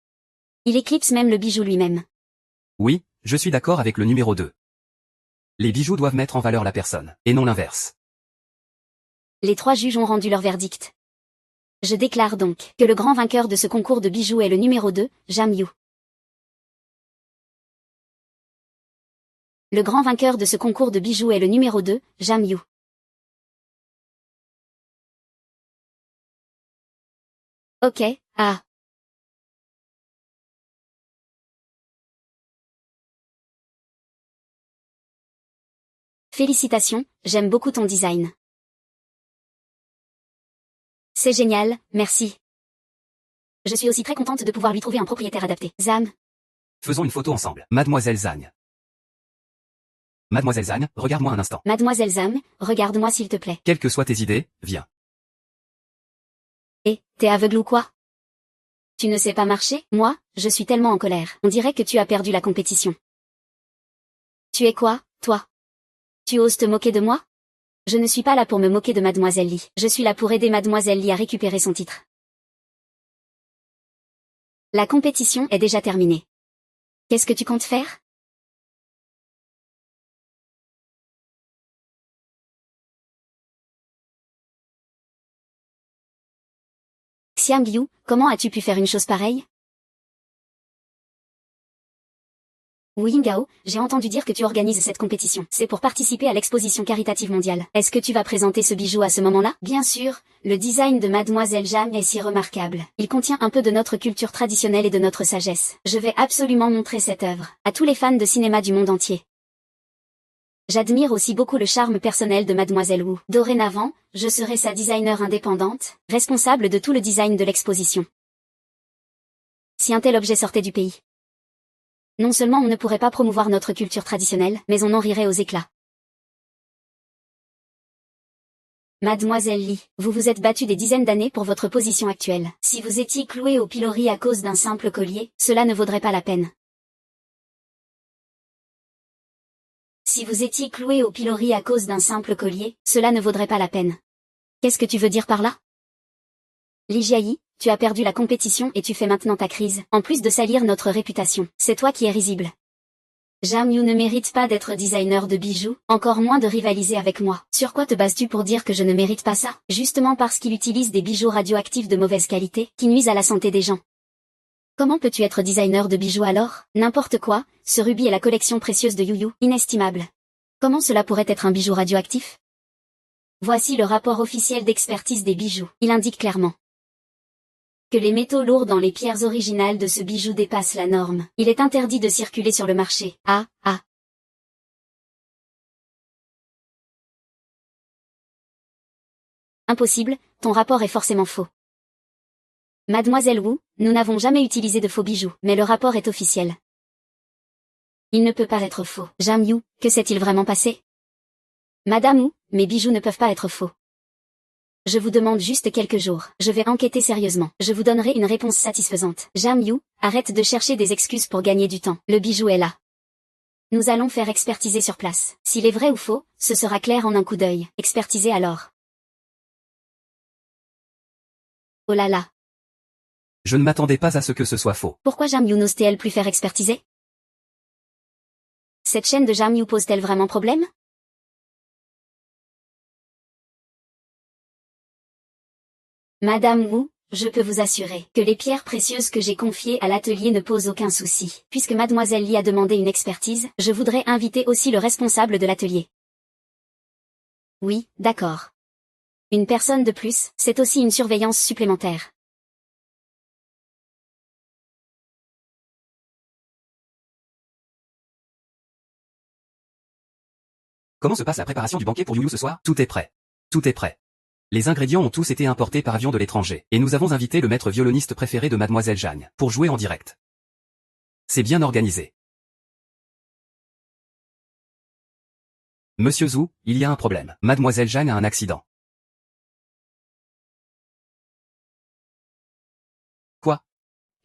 Il éclipse même le bijou lui-même. Oui, je suis d'accord avec le numéro 2. Les bijoux doivent mettre en valeur la personne, et non l'inverse. Les trois juges ont rendu leur verdict. Je déclare donc que le grand vainqueur de ce concours de bijoux est le numéro 2, Jam Yu. Le grand vainqueur de ce concours de bijoux est le numéro 2, Jam Yu. Ok, ah. Félicitations, j'aime beaucoup ton design. C'est génial, merci. Je suis aussi très contente de pouvoir lui trouver un propriétaire adapté. Zam. Faisons une photo ensemble. Mademoiselle Zhang. Mademoiselle Zhang, regarde-moi un instant. Mademoiselle Zam, regarde-moi s'il te plaît. Quelles que soient tes idées, viens. T'es aveugle ou quoi? Tu ne sais pas marcher? Moi, je suis tellement en colère. On dirait que tu as perdu la compétition. Tu es quoi, toi? Tu oses te moquer de moi? Je ne suis pas là pour me moquer de Mademoiselle Li. Je suis là pour aider Mademoiselle Li à récupérer son titre. La compétition est déjà terminée. Qu'est-ce que tu comptes faire? Xiang Yu, comment as-tu pu faire une chose pareille? Wu Yingao, j'ai entendu dire que tu organises cette compétition. C'est pour participer à l'exposition caritative mondiale. Est-ce que tu vas présenter ce bijou à ce moment-là? Bien sûr, le design de Mademoiselle Zhang est si remarquable. Il contient un peu de notre culture traditionnelle et de notre sagesse. Je vais absolument montrer cette œuvre à tous les fans de cinéma du monde entier. J'admire aussi beaucoup le charme personnel de Mademoiselle Wu. Dorénavant, je serai sa designer indépendante, responsable de tout le design de l'exposition. Si un tel objet sortait du pays, non seulement on ne pourrait pas promouvoir notre culture traditionnelle, mais on en rirait aux éclats. Mademoiselle Li, vous vous êtes battue des dizaines d'années pour votre position actuelle. Si vous étiez clouée au pilori à cause d'un simple collier, cela ne vaudrait pas la peine. Si vous étiez clouée au pilori à cause d'un simple collier, cela ne vaudrait pas la peine. Qu'est-ce que tu veux dire par là? Li Jiayi, tu as perdu la compétition et tu fais maintenant ta crise, en plus de salir notre réputation. C'est toi qui es risible. Zhang Yu ne mérite pas d'être designer de bijoux, encore moins de rivaliser avec moi. Sur quoi te bases-tu pour dire que je ne mérite pas ça? Justement parce qu'il utilise des bijoux radioactifs de mauvaise qualité, qui nuisent à la santé des gens. Comment peux-tu être designer de bijoux alors? N'importe quoi, ce rubis est la collection précieuse de Yuyu, inestimable. Comment cela pourrait être un bijou radioactif? Voici le rapport officiel d'expertise des bijoux. Il indique clairement que les métaux lourds dans les pierres originales de ce bijou dépassent la norme. Il est interdit de circuler sur le marché. Impossible, ton rapport est forcément faux. Mademoiselle Wu, nous n'avons jamais utilisé de faux bijoux, mais le rapport est officiel. Il ne peut pas être faux. Zhang Yu, que s'est-il vraiment passé? Madame Wu, mes bijoux ne peuvent pas être faux. Je vous demande juste quelques jours. Je vais enquêter sérieusement. Je vous donnerai une réponse satisfaisante. Zhang Yu, arrête de chercher des excuses pour gagner du temps. Le bijou est là. Nous allons faire expertiser sur place. S'il est vrai ou faux, ce sera clair en un coup d'œil. Expertiser alors. Oh là là. Je ne m'attendais pas à ce que ce soit faux. Pourquoi Zhang Yu n'ose-t-elle plus faire expertiser? Cette chaîne de Zhang Yu pose-t-elle vraiment problème? Madame Wu, je peux vous assurer que les pierres précieuses que j'ai confiées à l'atelier ne posent aucun souci. Puisque Mademoiselle Li a demandé une expertise, je voudrais inviter aussi le responsable de l'atelier. Oui, d'accord. Une personne de plus, c'est aussi une surveillance supplémentaire. Comment se passe la préparation du banquet pour Yuyu ce soir? Tout est prêt. Tout est prêt. Les ingrédients ont tous été importés par avion de l'étranger, et nous avons invité le maître violoniste préféré de Mademoiselle Zhang, pour jouer en direct. C'est bien organisé. Monsieur Zhu, il y a un problème. Mademoiselle Zhang a un accident. Quoi?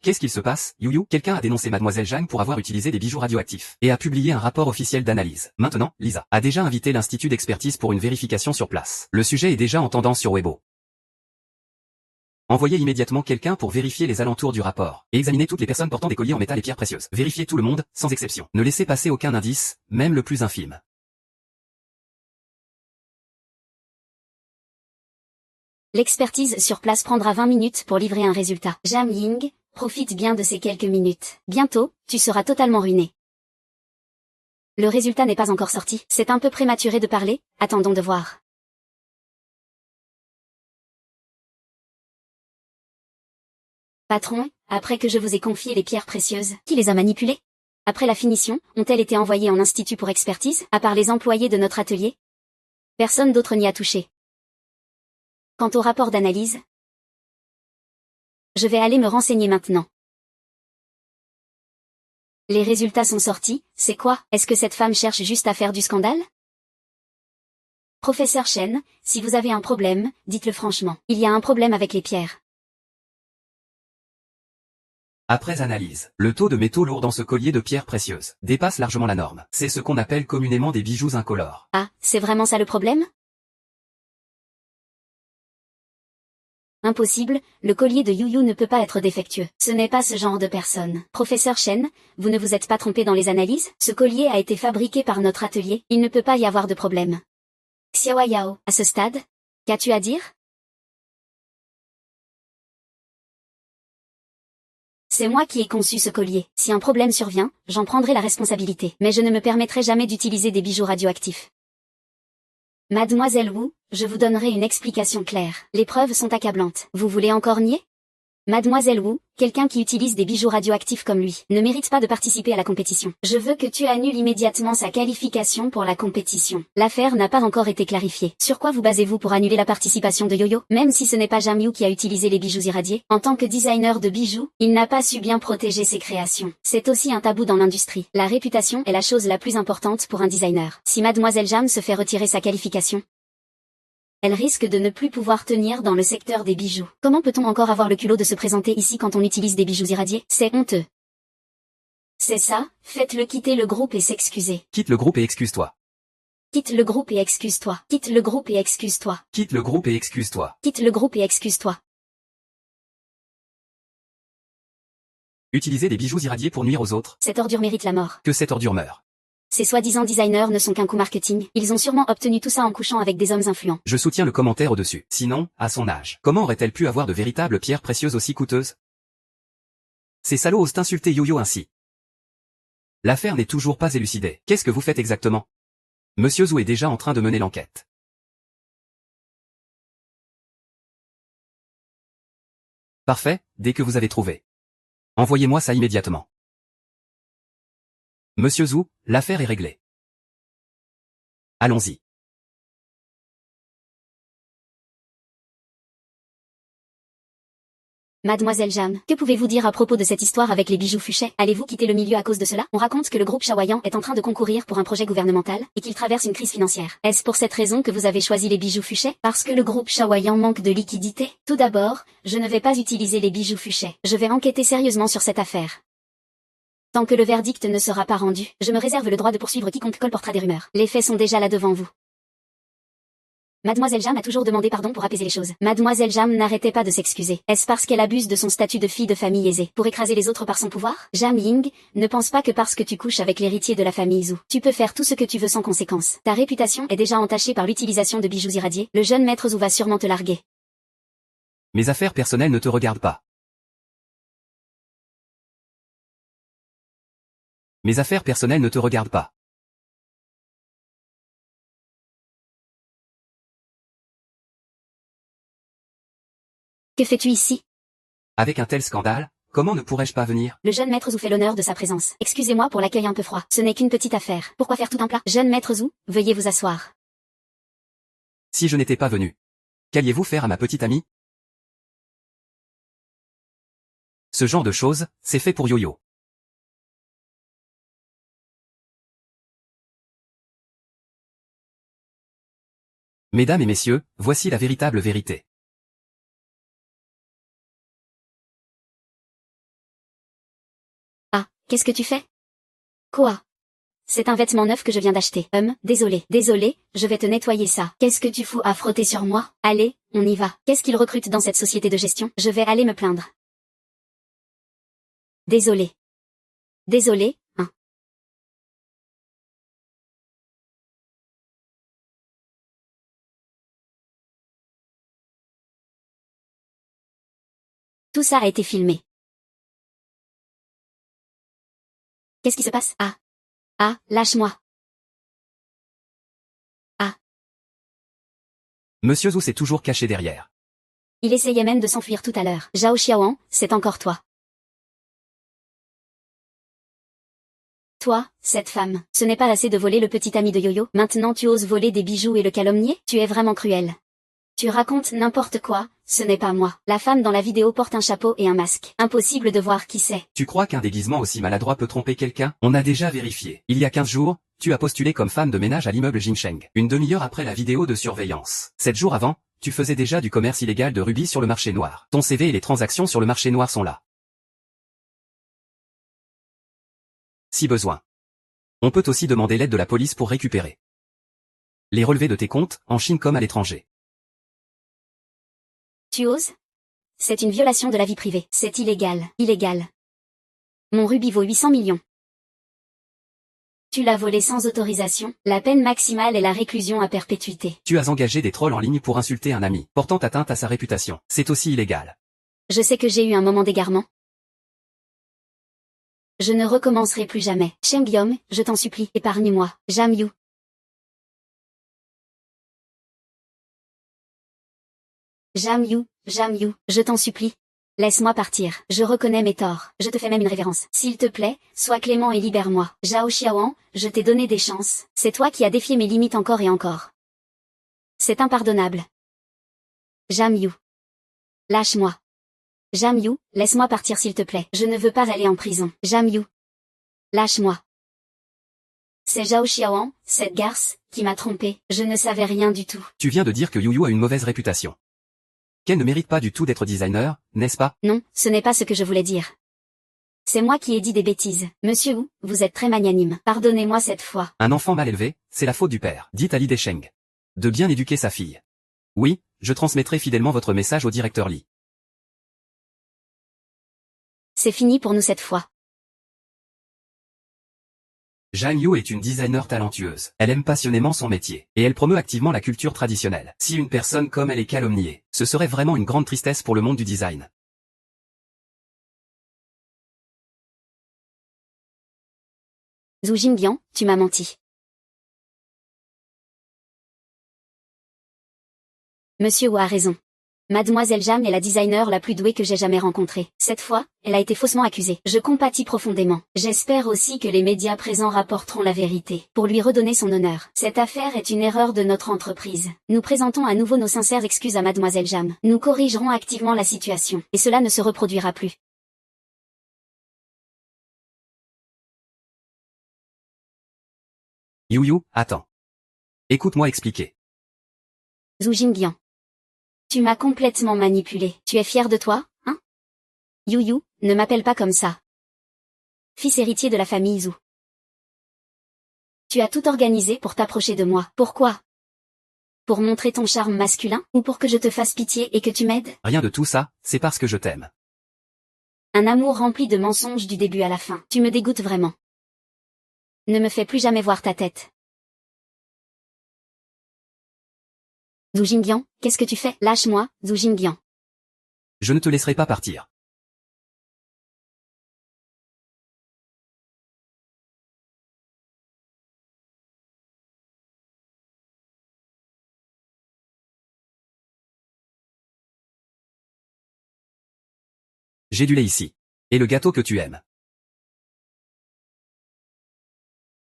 Qu'est-ce qu'il se passe, Yuyu? Quelqu'un a dénoncé Mademoiselle Zhang pour avoir utilisé des bijoux radioactifs, et a publié un rapport officiel d'analyse. Maintenant, Lisa a déjà invité l'institut d'expertise pour une vérification sur place. Le sujet est déjà en tendance sur Weibo. Envoyez immédiatement quelqu'un pour vérifier les alentours du rapport, et examiner toutes les personnes portant des colliers en métal et pierres précieuses. Vérifiez tout le monde, sans exception. Ne laissez passer aucun indice, même le plus infime. L'expertise sur place prendra 20 minutes pour livrer un résultat. Zhang Ying, profite bien de ces quelques minutes. Bientôt, tu seras totalement ruiné. Le résultat n'est pas encore sorti. C'est un peu prématuré de parler, attendons de voir. Patron, après que je vous ai confié les pierres précieuses, qui les a manipulées? Après la finition, ont-elles été envoyées en institut pour expertise, à part les employés de notre atelier? Personne d'autre n'y a touché. Quant au rapport d'analyse, je vais aller me renseigner maintenant. Les résultats sont sortis, c'est quoi? Est-ce que cette femme cherche juste à faire du scandale? Professeur Chen, si vous avez un problème, dites-le franchement. Il y a un problème avec les pierres. Après analyse, le taux de métaux lourds dans ce collier de pierres précieuses dépasse largement la norme. C'est ce qu'on appelle communément des bijoux incolores. Ah, c'est vraiment ça le problème? Impossible, le collier de Yuyu ne peut pas être défectueux. Ce n'est pas ce genre de personne. Professeur Chen, vous ne vous êtes pas trompé dans les analyses? Ce collier a été fabriqué par notre atelier, il ne peut pas y avoir de problème. Xiao Yao, à ce stade, qu'as-tu à dire? C'est moi qui ai conçu ce collier. Si un problème survient, j'en prendrai la responsabilité. Mais je ne me permettrai jamais d'utiliser des bijoux radioactifs. Mademoiselle Wu, je vous donnerai une explication claire. Les preuves sont accablantes. Vous voulez encore nier? Mademoiselle Wu, quelqu'un qui utilise des bijoux radioactifs comme lui, ne mérite pas de participer à la compétition. Je veux que tu annules immédiatement sa qualification pour la compétition. L'affaire n'a pas encore été clarifiée. Sur quoi vous basez-vous pour annuler la participation de Yo-Yo? Même si ce n'est pas Jamyu qui a utilisé les bijoux irradiés, en tant que designer de bijoux, il n'a pas su bien protéger ses créations. C'est aussi un tabou dans l'industrie. La réputation est la chose la plus importante pour un designer. Si Mademoiselle Jam se fait retirer sa qualification, elle risque de ne plus pouvoir tenir dans le secteur des bijoux. Comment peut-on encore avoir le culot de se présenter ici quand on utilise des bijoux irradiés? C'est honteux. C'est ça, faites-le quitter le groupe et s'excuser. Quitte le groupe et excuse-toi. Quitte le groupe et excuse-toi. Quitte le groupe et excuse-toi. Quitte le groupe et excuse-toi. Quitte le groupe et excuse-toi. Utiliser des bijoux irradiés pour nuire aux autres. Cette ordure mérite la mort. Que cette ordure meure. Ces soi-disant designers ne sont qu'un coup marketing. Ils ont sûrement obtenu tout ça en couchant avec des hommes influents. Je soutiens le commentaire au-dessus. Sinon, à son âge, comment aurait-elle pu avoir de véritables pierres précieuses aussi coûteuses? Ces salauds osent insulter Yo-Yo ainsi. L'affaire n'est toujours pas élucidée. Qu'est-ce que vous faites exactement? Monsieur Zhou est déjà en train de mener l'enquête. Parfait, dès que vous avez trouvé. Envoyez-moi ça immédiatement. Monsieur Zhou, l'affaire est réglée. Allons-y. Mademoiselle Jam, que pouvez-vous dire à propos de cette histoire avec les bijoux Fuchet? Allez-vous quitter le milieu à cause de cela? On raconte que le groupe Shaoyan est en train de concourir pour un projet gouvernemental, et qu'il traverse une crise financière. Est-ce pour cette raison que vous avez choisi les bijoux Fuchet? Parce que le groupe Shaoyan manque de liquidité? Tout d'abord, je ne vais pas utiliser les bijoux Fuchet. Je vais enquêter sérieusement sur cette affaire. Tant que le verdict ne sera pas rendu, je me réserve le droit de poursuivre quiconque colportera des rumeurs. Les faits sont déjà là devant vous. Mademoiselle Jam a toujours demandé pardon pour apaiser les choses. Mademoiselle Jam n'arrêtait pas de s'excuser. Est-ce parce qu'elle abuse de son statut de fille de famille aisée, pour écraser les autres par son pouvoir? Jam Ying, ne pense pas que parce que tu couches avec l'héritier de la famille Zhou, tu peux faire tout ce que tu veux sans conséquence. Ta réputation est déjà entachée par l'utilisation de bijoux irradiés. Le jeune maître Zhou va sûrement te larguer. Mes affaires personnelles ne te regardent pas. Mes affaires personnelles ne te regardent pas. Que fais-tu ici? Avec un tel scandale, comment ne pourrais-je pas venir? Le jeune maître Zhou fait l'honneur de sa présence. Excusez-moi pour l'accueil un peu froid. Ce n'est qu'une petite affaire. Pourquoi faire tout un plat? Jeune maître Zhou, veuillez vous asseoir. Si je n'étais pas venu, qu'alliez-vous faire à ma petite amie? Ce genre de choses, c'est fait pour Yo-Yo. Mesdames et messieurs, voici la véritable vérité. Ah, qu'est-ce que tu fais? Quoi? C'est un vêtement neuf que je viens d'acheter. Désolé, je vais te nettoyer ça. Qu'est-ce que tu fous à frotter sur moi? Allez, on y va. Qu'est-ce qu'ils recrutent dans cette société de gestion? Je vais aller me plaindre. Désolé, hein. Tout ça a été filmé. Qu'est-ce qui se passe? Ah, lâche-moi. Ah. Monsieur Zhou s'est toujours caché derrière. Il essayait même de s'enfuir tout à l'heure. Zhao Xiaoan, c'est encore toi. Toi, cette femme, ce n'est pas assez de voler le petit ami de Yo-Yo. Maintenant tu oses voler des bijoux et le calomnier? Tu es vraiment cruel. Tu racontes n'importe quoi, ce n'est pas moi. La femme dans la vidéo porte un chapeau et un masque. Impossible de voir qui c'est. Tu crois qu'un déguisement aussi maladroit peut tromper quelqu'un? On a déjà vérifié. Il y a 15 jours, tu as postulé comme femme de ménage à l'immeuble Jinsheng. Une demi-heure après la vidéo de surveillance. 7 jours avant, tu faisais déjà du commerce illégal de rubis sur le marché noir. Ton CV et les transactions sur le marché noir sont là. Si besoin. On peut aussi demander l'aide de la police pour récupérer les relevés de tes comptes, en Chine comme à l'étranger. Tu oses? C'est une violation de la vie privée. C'est illégal. Mon rubis vaut 800 millions. Tu l'as volé sans autorisation. La peine maximale est la réclusion à perpétuité. Tu as engagé des trolls en ligne pour insulter un ami, portant atteinte à sa réputation. C'est aussi illégal. Je sais que j'ai eu un moment d'égarement. Je ne recommencerai plus jamais. Shengyong, je t'en supplie, épargne-moi. Jamyu. Jamyu, Jamyu, je t'en supplie. Laisse-moi partir. Je reconnais mes torts. Je te fais même une révérence. S'il te plaît, sois clément et libère-moi. Zhao Xiaoan, je t'ai donné des chances. C'est toi qui as défié mes limites encore et encore. C'est impardonnable. Jamyu. Lâche-moi. Jamyu, laisse-moi partir s'il te plaît. Je ne veux pas aller en prison. Jamyu. Lâche-moi. C'est Zhao Xiaoan, cette garce, qui m'a trompé. Je ne savais rien du tout. Tu viens de dire que Yu a une mauvaise réputation. Qu'elle ne mérite pas du tout d'être designer, n'est-ce pas? Non, ce n'est pas ce que je voulais dire. C'est moi qui ai dit des bêtises. Monsieur Wu, vous êtes très magnanime. Pardonnez-moi cette fois. Un enfant mal élevé, c'est la faute du père. Dites à Li Desheng de bien éduquer sa fille. Oui, je transmettrai fidèlement votre message au directeur Li. C'est fini pour nous cette fois. Zhang Yu est une designer talentueuse. Elle aime passionnément son métier, et elle promeut activement la culture traditionnelle. Si une personne comme elle est calomniée, ce serait vraiment une grande tristesse pour le monde du design. Zhu Jingyan, tu m'as menti. Monsieur Wu a raison. Mademoiselle Jam est la designer la plus douée que j'ai jamais rencontrée. Cette fois, elle a été faussement accusée. Je compatis profondément. J'espère aussi que les médias présents rapporteront la vérité, pour lui redonner son honneur. Cette affaire est une erreur de notre entreprise. Nous présentons à nouveau nos sincères excuses à Mademoiselle Jam. Nous corrigerons activement la situation, et cela ne se reproduira plus. Yu, attends. Écoute-moi expliquer. Zhu Jingyan. Tu m'as complètement manipulé. Tu es fier de toi, hein? Yu, ne m'appelle pas comme ça. Fils héritier de la famille Zhu. Tu as tout organisé pour t'approcher de moi. Pourquoi? Pour montrer ton charme masculin, ou pour que je te fasse pitié et que tu m'aides? Rien de tout ça, c'est parce que je t'aime. Un amour rempli de mensonges du début à la fin. Tu me dégoûtes vraiment. Ne me fais plus jamais voir ta tête. Zhu Jingyan, qu'est-ce que tu fais? Lâche-moi, Zhu Jingyan. Je ne te laisserai pas partir. J'ai du lait ici. Et le gâteau que tu aimes.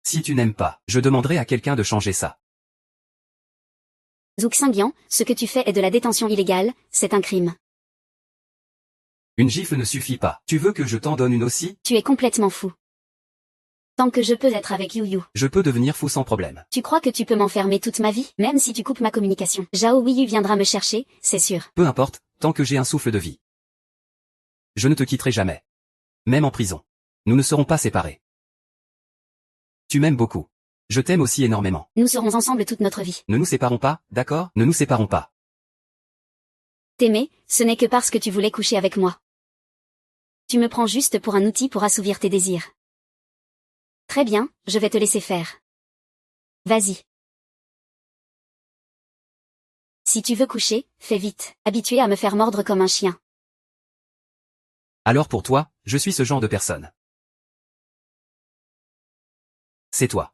Si tu n'aimes pas, je demanderai à quelqu'un de changer ça. Zhu Xingyan, ce que tu fais est de la détention illégale, c'est un crime. Une gifle ne suffit pas. Tu veux que je t'en donne une aussi? Tu es complètement fou. Tant que je peux être avec Yu. Je peux devenir fou sans problème. Tu crois que tu peux m'enfermer toute ma vie, même si tu coupes ma communication? Zhao Yu viendra me chercher, c'est sûr. Peu importe, tant que j'ai un souffle de vie. Je ne te quitterai jamais. Même en prison. Nous ne serons pas séparés. Tu m'aimes beaucoup. Je t'aime aussi énormément. Nous serons ensemble toute notre vie. Ne nous séparons pas, d'accord? Ne nous séparons pas. T'aimer, ce n'est que parce que tu voulais coucher avec moi. Tu me prends juste pour un outil pour assouvir tes désirs. Très bien, je vais te laisser faire. Vas-y. Si tu veux coucher, fais vite, habitué à me faire mordre comme un chien. Alors pour toi, je suis ce genre de personne. C'est toi.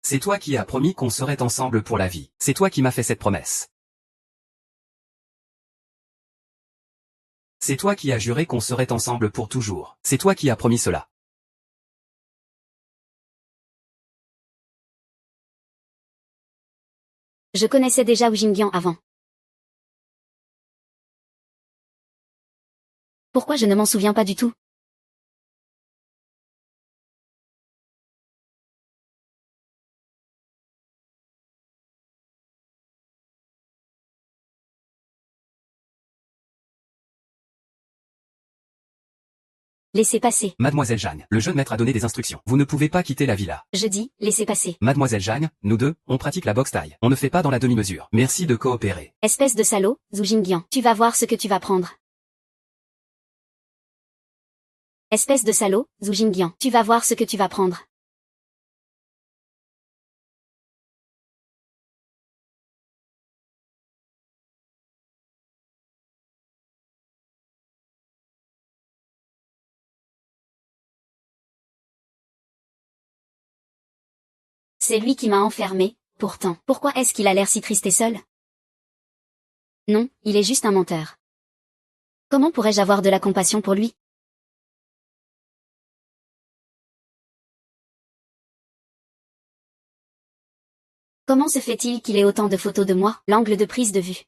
C'est toi qui as promis qu'on serait ensemble pour la vie. C'est toi qui m'as fait cette promesse. C'est toi qui as juré qu'on serait ensemble pour toujours. C'est toi qui as promis cela. Je connaissais déjà Wu Jingyan avant. Pourquoi je ne m'en souviens pas du tout? Laissez passer. Mademoiselle Jeanne, le jeune maître a donné des instructions. Vous ne pouvez pas quitter la villa. Je dis, laissez passer. Mademoiselle Jeanne, nous deux, on pratique la boxe taille. On ne fait pas dans la demi-mesure. Merci de coopérer. Espèce de salaud, Zhu Jingyan. Tu vas voir ce que tu vas prendre. Espèce de salaud, Zhu Jingyan. Tu vas voir ce que tu vas prendre. C'est lui qui m'a enfermé, pourtant. Pourquoi est-ce qu'il a l'air si triste et seul? Non, il est juste un menteur. Comment pourrais-je avoir de la compassion pour lui? Comment se fait-il qu'il ait autant de photos de moi? L'angle de prise de vue.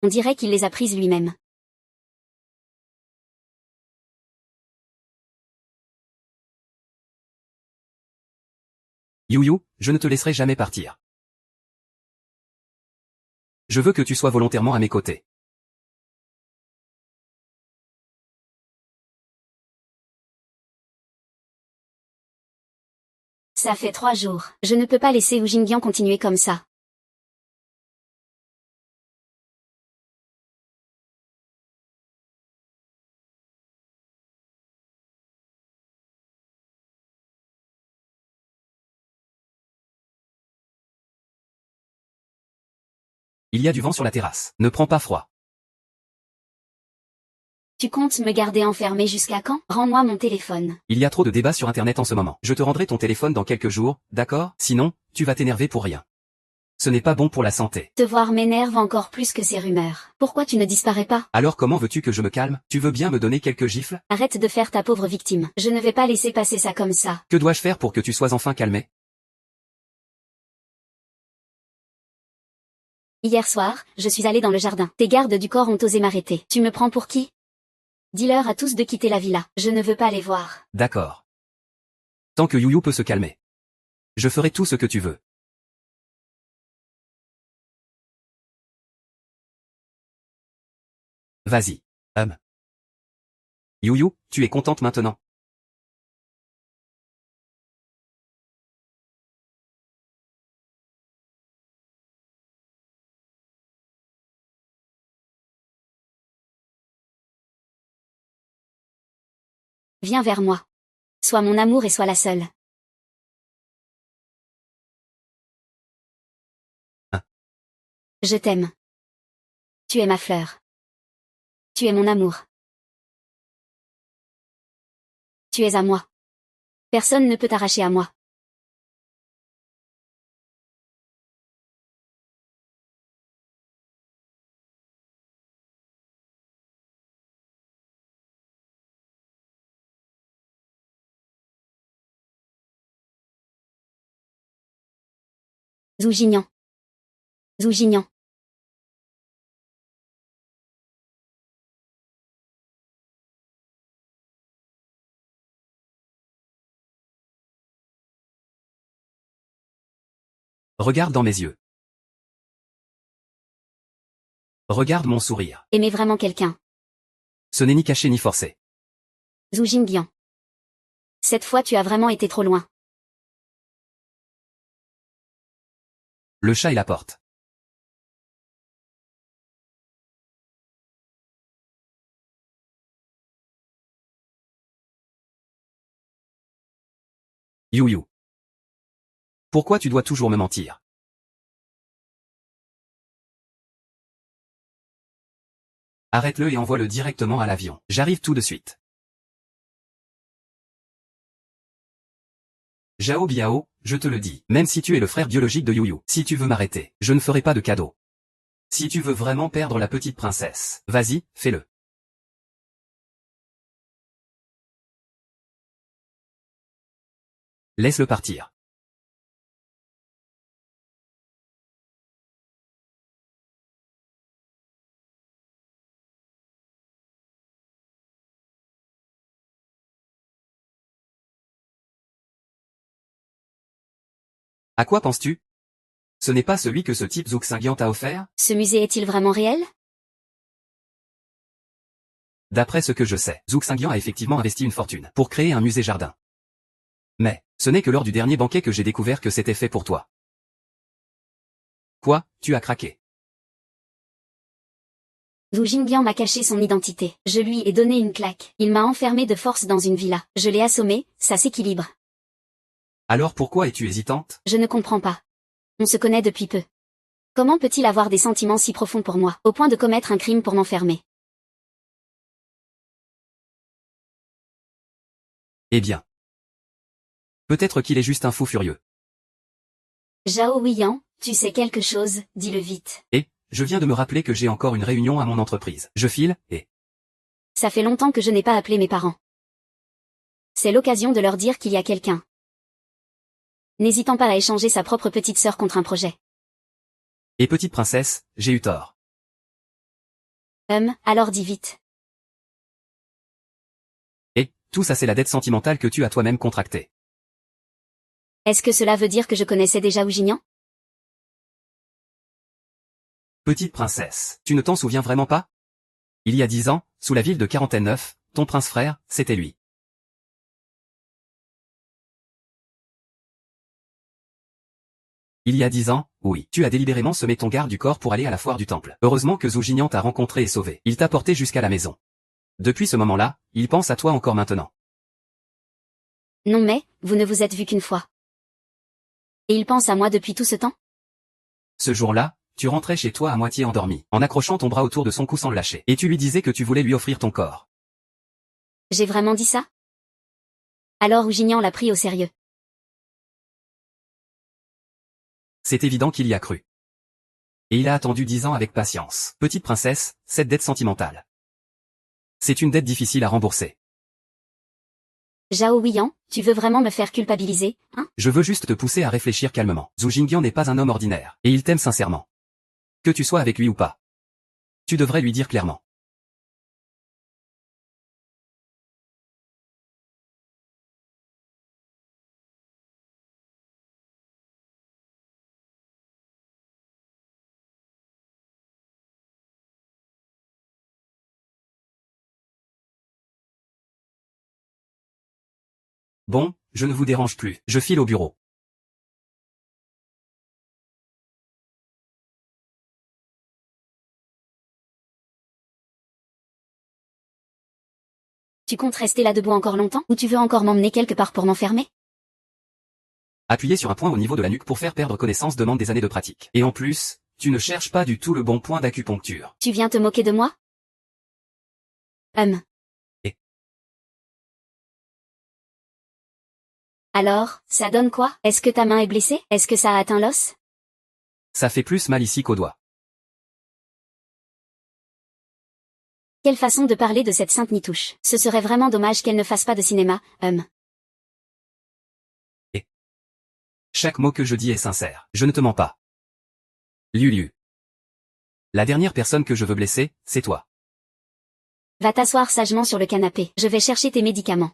On dirait qu'il les a prises lui-même. You, je ne te laisserai jamais partir. Je veux que tu sois volontairement à mes côtés. Ça fait 3 jours. Je ne peux pas laisser Wu Jingyan continuer comme ça. Il y a du vent sur la terrasse. Ne prends pas froid. Tu comptes me garder enfermé jusqu'à quand? Rends-moi mon téléphone. Il y a trop de débats sur Internet en ce moment. Je te rendrai ton téléphone dans quelques jours, d'accord? Sinon, tu vas t'énerver pour rien. Ce n'est pas bon pour la santé. Te voir m'énerve encore plus que ces rumeurs. Pourquoi tu ne disparais pas? Alors comment veux-tu que je me calme? Tu veux bien me donner quelques gifles? Arrête de faire ta pauvre victime. Je ne vais pas laisser passer ça comme ça. Que dois-je faire pour que tu sois enfin calmé? Hier soir, je suis allée dans le jardin. Tes gardes du corps ont osé m'arrêter. Tu me prends pour qui? Dis-leur à tous de quitter la villa. Je ne veux pas les voir. D'accord. Tant que You peut se calmer. Je ferai tout ce que tu veux. Vas-y. You, tu es contente maintenant? Viens vers moi. Sois mon amour et sois la seule. Je t'aime. Tu es ma fleur. Tu es mon amour. Tu es à moi. Personne ne peut t'arracher à moi. Zhu Jingyan. Zhu Jingyan. Regarde dans mes yeux. Regarde mon sourire. Aimer vraiment quelqu'un. Ce n'est ni caché ni forcé. Zhu Jingyan. Cette fois tu as vraiment été trop loin. Le chat et la porte. You. Pourquoi tu dois toujours me mentir? Arrête-le et envoie-le directement à l'avion. J'arrive tout de suite. Zhao Biao, je te le dis, même si tu es le frère biologique de You, si tu veux m'arrêter, je ne ferai pas de cadeau. Si tu veux vraiment perdre la petite princesse, vas-y, fais-le. Laisse-le partir. À quoi penses-tu? Ce n'est pas celui que ce type Zhou Xingyan t'a offert? Ce musée est-il vraiment réel? D'après ce que je sais, Zhou Xingyan a effectivement investi une fortune pour créer un musée jardin. Mais, ce n'est que lors du dernier banquet que j'ai découvert que c'était fait pour toi. Quoi, tu as craqué? Zhu Jingyan m'a caché son identité. Je lui ai donné une claque. Il m'a enfermé de force dans une villa. Je l'ai assommé, ça s'équilibre. Alors pourquoi es-tu hésitante? Je ne comprends pas. On se connaît depuis peu. Comment peut-il avoir des sentiments si profonds pour moi, au point de commettre un crime pour m'enfermer? Eh bien. Peut-être qu'il est juste un fou furieux. Zhao Huiyan, tu sais quelque chose, dis-le vite. Et, je viens de me rappeler que j'ai encore une réunion à mon entreprise. Je file, et... Ça fait longtemps que je n'ai pas appelé mes parents. C'est l'occasion de leur dire qu'il y a quelqu'un. N'hésitant pas à échanger sa propre petite sœur contre un projet. Et petite princesse, j'ai eu tort. Alors dis vite. Et, tout ça c'est la dette sentimentale que tu as toi-même contractée. Est-ce que cela veut dire que je connaissais déjà Wu Jingyan? Petite princesse, tu ne t'en souviens vraiment pas? Il y a 10 ans, sous la ville de 49, ton prince frère, c'était lui. Il y a 10 ans, oui, tu as délibérément semé ton garde du corps pour aller à la foire du temple. Heureusement que Zhou Jingyan t'a rencontré et sauvé. Il t'a porté jusqu'à la maison. Depuis ce moment-là, il pense à toi encore maintenant. Non mais, vous ne vous êtes vu qu'une fois. Et il pense à moi depuis tout ce temps? Ce jour-là, tu rentrais chez toi à moitié endormi, en accrochant ton bras autour de son cou sans le lâcher. Et tu lui disais que tu voulais lui offrir ton corps. J'ai vraiment dit ça? Alors Wu Jingyan l'a pris au sérieux. C'est évident qu'il y a cru. Et il a attendu 10 ans avec patience. Petite princesse, cette dette sentimentale. C'est une dette difficile à rembourser. Zhao Huiyan, tu veux vraiment me faire culpabiliser, hein? Je veux juste te pousser à réfléchir calmement. Zhou Jingyan n'est pas un homme ordinaire, et il t'aime sincèrement. Que tu sois avec lui ou pas. Tu devrais lui dire clairement. Bon, je ne vous dérange plus, je file au bureau. Tu comptes rester là debout encore longtemps, ou tu veux encore m'emmener quelque part pour m'enfermer? Appuyer sur un point au niveau de la nuque pour faire perdre connaissance demande des années de pratique. Et en plus, tu ne cherches pas du tout le bon point d'acupuncture. Tu viens te moquer de moi? Et Alors, ça donne quoi? Est-ce que ta main est blessée? Est-ce que ça a atteint l'os? ça fait plus mal ici qu'au doigt. Quelle façon de parler de cette sainte nitouche. Ce serait vraiment dommage qu'elle ne fasse pas de cinéma, Et chaque mot que je dis est sincère. Je ne te mens pas. Liu. La dernière personne que je veux blesser, c'est toi. Va t'asseoir sagement sur le canapé. Je vais chercher tes médicaments.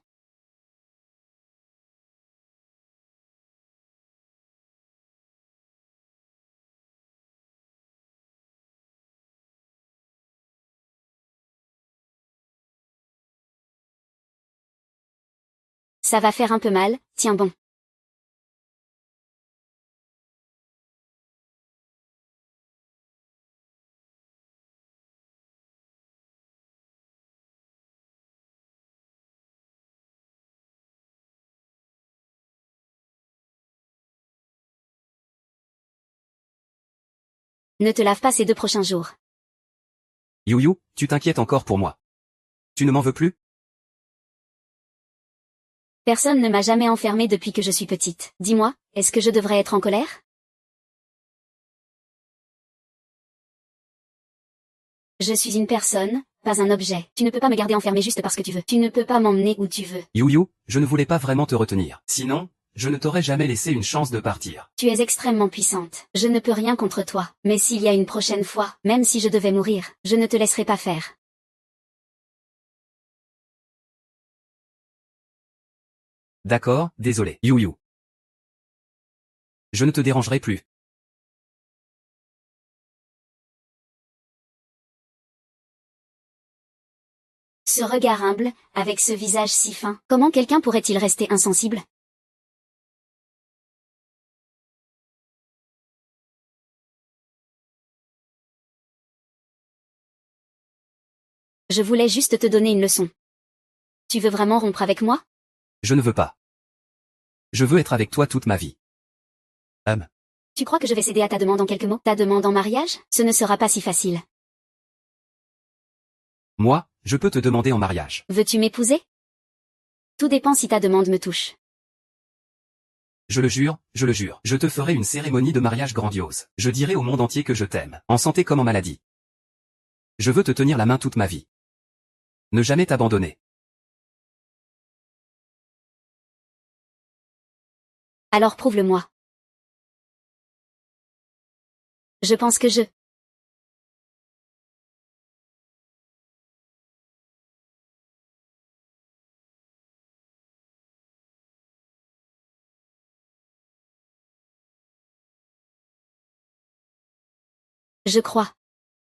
Ça va faire un peu mal, tiens bon. Ne te lave pas ces 2 prochains jours. Yu, tu t'inquiètes encore pour moi. Tu ne m'en veux plus? Personne ne m'a jamais enfermée depuis que je suis petite. Dis-moi, est-ce que je devrais être en colère? Je suis une personne, pas un objet. Tu ne peux pas me garder enfermée juste parce que tu veux. Tu ne peux pas m'emmener où tu veux. Yu, je ne voulais pas vraiment te retenir. Sinon, je ne t'aurais jamais laissé une chance de partir. Tu es extrêmement puissante. Je ne peux rien contre toi. Mais s'il y a une prochaine fois, même si je devais mourir, je ne te laisserai pas faire. D'accord, désolé. Yu. Je ne te dérangerai plus. Ce regard humble, avec ce visage si fin, comment quelqu'un pourrait-il rester insensible? Je voulais juste te donner une leçon. Tu veux vraiment rompre avec moi? Je ne veux pas. Je veux être avec toi toute ma vie. Tu crois que je vais céder à ta demande en quelques mots? Ta demande en mariage? Ce ne sera pas si facile. Moi, je peux te demander en mariage. Veux-tu m'épouser? Tout dépend si ta demande me touche. Je le jure, je le jure. Je te ferai une cérémonie de mariage grandiose. Je dirai au monde entier que je t'aime, en santé comme en maladie. Je veux te tenir la main toute ma vie. Ne jamais t'abandonner. Alors prouve-le-moi. Je pense que je crois.